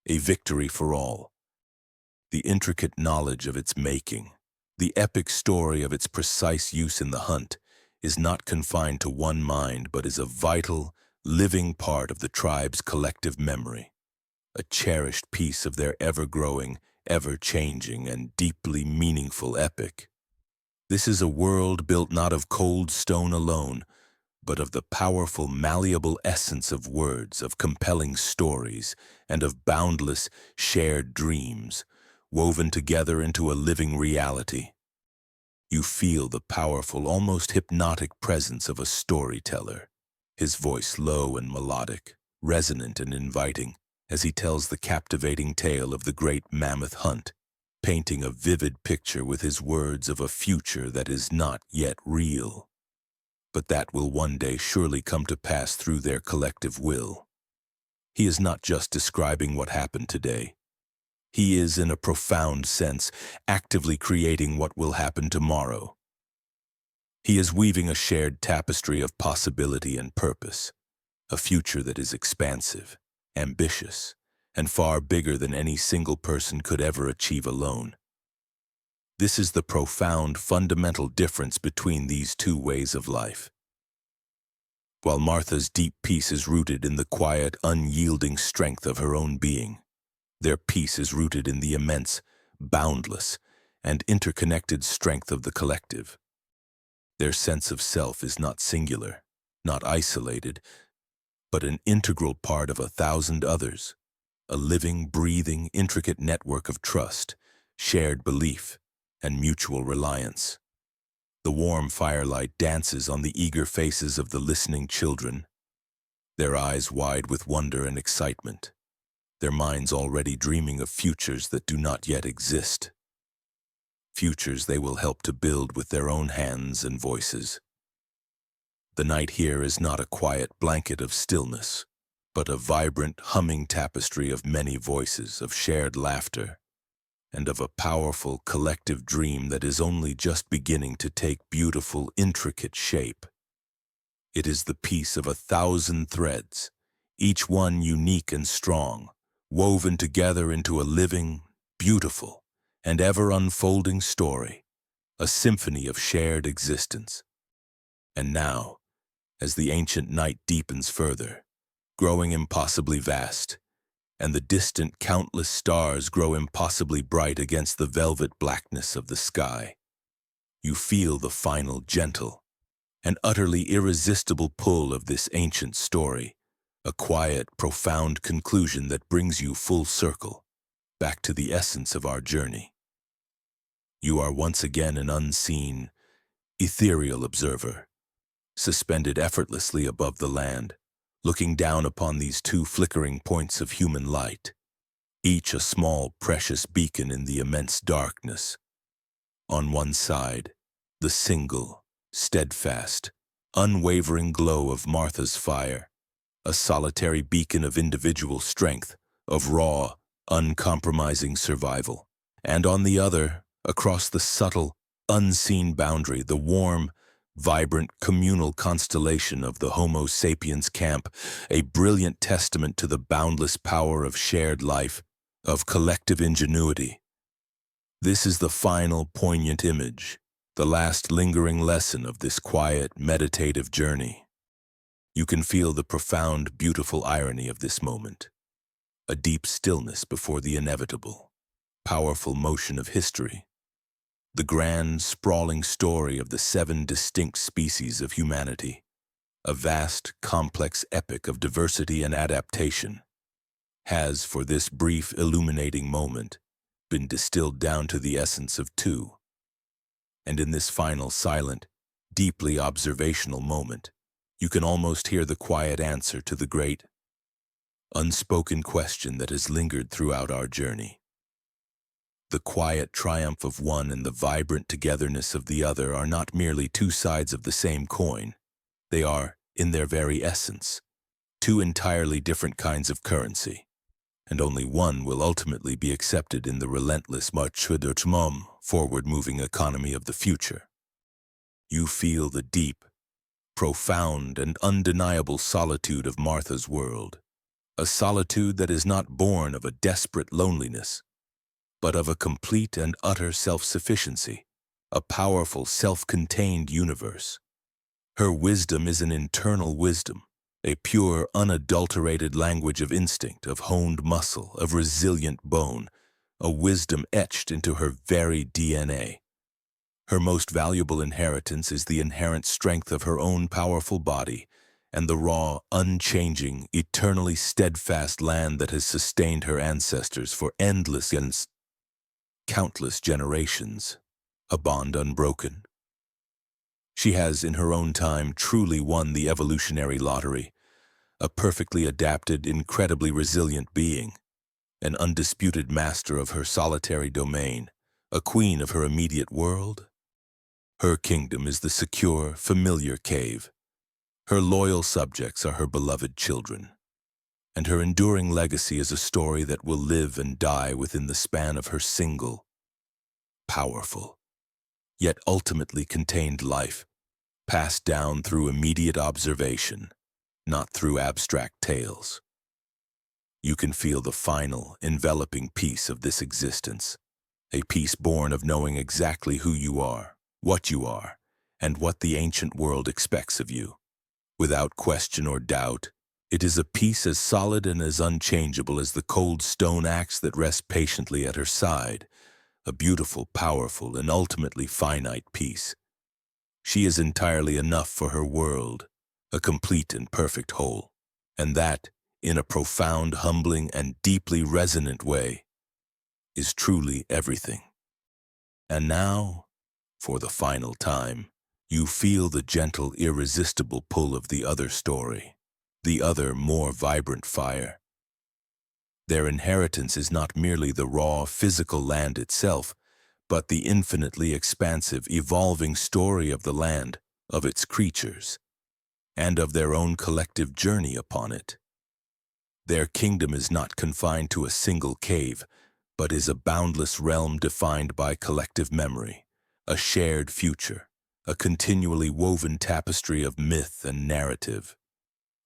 a victory for all. The intricate knowledge of its making, the epic story of its precise use in the hunt, is not confined to one mind but is a vital, living part of the tribe's collective memory, a cherished piece of their ever-growing, ever-changing, and deeply meaningful epic. This is a world built not of cold stone alone, but of the powerful, malleable essence of words, of compelling stories, and of boundless, shared dreams, woven together into a living reality. You feel the powerful, almost hypnotic presence of a storyteller, his voice low and melodic, resonant and inviting, as he tells the captivating tale of the great mammoth hunt, painting a vivid picture with his words of a future that is not yet real, but that will one day surely come to pass through their collective will. He is not just describing what happened today. He is, in a profound sense, actively creating what will happen tomorrow. He is weaving a shared tapestry of possibility and purpose, a future that is expansive, ambitious, and far bigger than any single person could ever achieve alone. This is the profound, fundamental difference between these two ways of life. While Martha's deep peace is rooted in the quiet, unyielding strength of her own being, their peace is rooted in the immense, boundless, and interconnected strength of the collective. Their sense of self is not singular, not isolated, but an integral part of 1,000 others, a living, breathing, intricate network of trust, shared belief, and mutual reliance. The warm firelight dances on the eager faces of the listening children, their eyes wide with wonder and excitement, their minds already dreaming of futures that do not yet exist, futures they will help to build with their own hands and voices. The night here is not a quiet blanket of stillness, but a vibrant, humming tapestry of many voices, of shared laughter, and of a powerful, collective dream that is only just beginning to take beautiful, intricate shape. It is the piece of 1,000 threads, each one unique and strong, woven together into a living, beautiful, and ever-unfolding story, a symphony of shared existence. And now, as the ancient night deepens further, growing impossibly vast, and the distant countless stars grow impossibly bright against the velvet blackness of the sky, you feel the final gentle and utterly irresistible pull of this ancient story, a quiet, profound conclusion that brings you full circle, back to the essence of our journey. You are once again an unseen, ethereal observer, suspended effortlessly above the land, looking down upon these two flickering points of human light, each a small, precious beacon in the immense darkness. On one side, the single, steadfast, unwavering glow of Martha's fire, a solitary beacon of individual strength, of raw, uncompromising survival. And on the other, across the subtle, unseen boundary, the warm, vibrant communal constellation of the Homo sapiens camp, a brilliant testament to the boundless power of shared life, of collective ingenuity. This is the final poignant image, the last lingering lesson of this quiet, meditative journey. You can feel the profound, beautiful irony of this moment, a deep stillness before the inevitable, powerful motion of history, the grand, sprawling story of the 7 distinct species of humanity, a vast, complex epic of diversity and adaptation, has, for this brief, illuminating moment, been distilled down to the essence of 2. And in this final, silent, deeply observational moment, you can almost hear the quiet answer to the great, unspoken question that has lingered throughout our journey. The quiet triumph of one and the vibrant togetherness of the other are not merely 2 sides of the same coin. They are, in their very essence, 2 entirely different kinds of currency, and only one will ultimately be accepted in the relentless forward-moving economy of the future. You feel the deep, profound, and undeniable solitude of Martha's world, a solitude that is not born of a desperate loneliness, but of a complete and utter self-sufficiency, a powerful, self-contained universe. Her wisdom is an internal wisdom, a pure, unadulterated language of instinct, of honed muscle, of resilient bone, a wisdom etched into her very DNA. Her most valuable inheritance is the inherent strength of her own powerful body and the raw, unchanging, eternally steadfast land that has sustained her ancestors for endless and countless generations, a bond unbroken. She has, in her own time, truly won the evolutionary lottery, a perfectly adapted, incredibly resilient being, an undisputed master of her solitary domain, a queen of her immediate world. Her kingdom is the secure, familiar cave. Her loyal subjects are her beloved children, and her enduring legacy is a story that will live and die within the span of her single, powerful, yet ultimately contained life, passed down through immediate observation, not through abstract tales. You can feel the final, enveloping peace of this existence, a peace born of knowing exactly who you are, and what the ancient world expects of you. Without question or doubt, it is a peace as solid and as unchangeable as the cold stone axe that rests patiently at her side, a beautiful, powerful, and ultimately finite peace. She is entirely enough for her world, a complete and perfect whole, and that, in a profound, humbling, and deeply resonant way, is truly everything. And now, for the final time, You feel the gentle, irresistible pull of the other story, the other, more vibrant fire. Their inheritance is not merely the raw, physical land itself, but the infinitely expansive, evolving story of the land, of its creatures, and of their own collective journey upon it. Their kingdom is not confined to a single cave, but is a boundless realm defined by collective memory, a shared future, a continually woven tapestry of myth and narrative.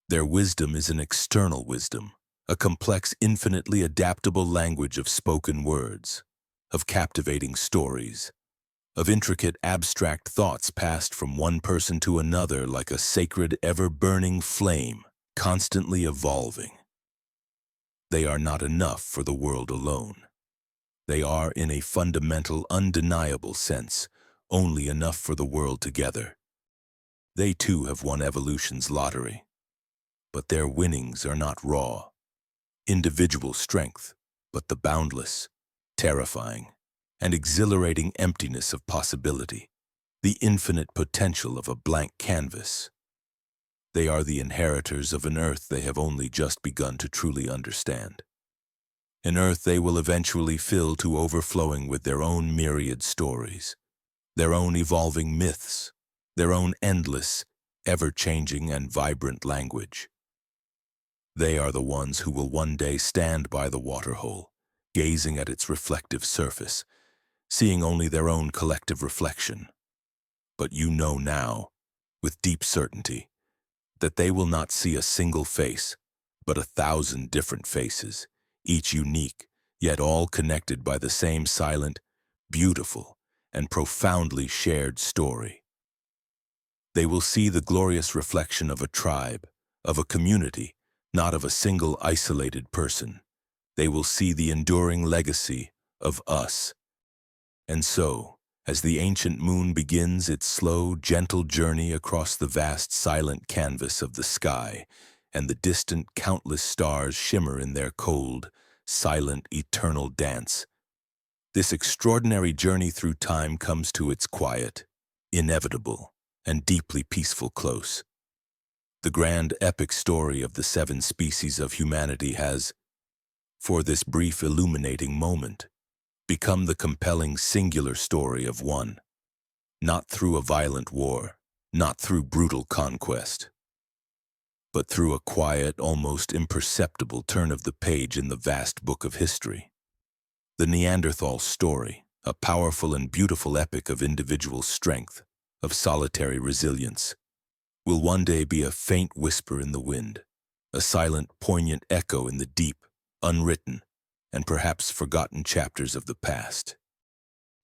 Their wisdom is an external wisdom, a complex, infinitely adaptable language of spoken words, of captivating stories, of intricate, abstract thoughts passed from one person to another like a sacred, ever-burning flame, constantly evolving. They are not enough for the world alone. They are, in a fundamental, undeniable sense, only enough for the world together. They too have won evolution's lottery. But their winnings are not raw, individual strength, but the boundless, terrifying, and exhilarating emptiness of possibility, the infinite potential of a blank canvas. They are the inheritors of an earth they have only just begun to truly understand. An earth they will eventually fill to overflowing with their own myriad stories, their own evolving myths, their own endless, ever-changing and vibrant language. They are the ones who will one day stand by the waterhole, gazing at its reflective surface, seeing only their own collective reflection. But you know now, with deep certainty, that they will not see a single face, but 1,000 different faces, each unique, yet all connected by the same silent, beautiful, and profoundly shared story. They will see the glorious reflection of a tribe, of a community, not of a single isolated person. They will see the enduring legacy of us. And so, as the ancient moon begins its slow, gentle journey across the vast, silent canvas of the sky, and the distant, countless stars shimmer in their cold, silent, eternal dance, this extraordinary journey through time comes to its quiet, inevitable, and deeply peaceful close. The grand epic story of the 7 species of humanity has, for this brief illuminating moment, become the compelling singular story of one, not through a violent war, not through brutal conquest, but through a quiet, almost imperceptible turn of the page in the vast book of history. The Neanderthal story, a powerful and beautiful epic of individual strength, of solitary resilience, will one day be a faint whisper in the wind, a silent, poignant echo in the deep, unwritten, and perhaps forgotten chapters of the past.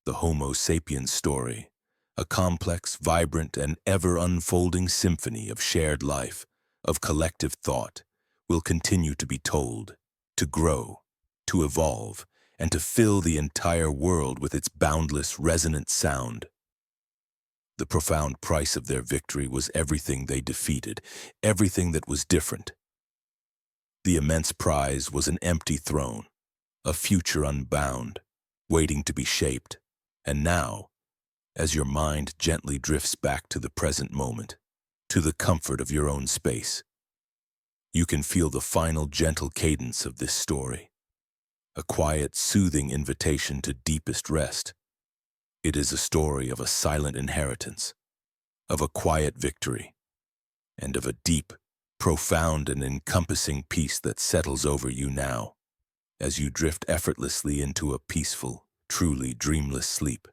The Homo sapiens story, a complex, vibrant, and ever-unfolding symphony of shared life, of collective thought, will continue to be told, to grow, to evolve, and to fill the entire world with its boundless, resonant sound. The profound price of their victory was everything they defeated, everything that was different. The immense prize was an empty throne, a future unbound, waiting to be shaped. And now, as your mind gently drifts back to the present moment, to the comfort of your own space, you can feel the final gentle cadence of this story, a quiet, soothing invitation to deepest rest. It is a story of a silent inheritance, of a quiet victory, and of a deep, profound, and encompassing peace that settles over you now, as you drift effortlessly into a peaceful, truly dreamless sleep.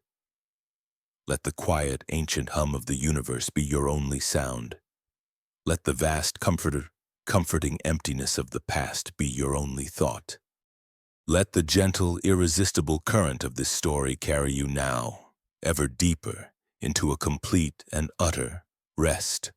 Let the quiet, ancient hum of the universe be your only sound. Let the vast, comforting emptiness of the past be your only thought. Let the gentle, irresistible current of this story carry you now, ever deeper, into a complete and utter rest.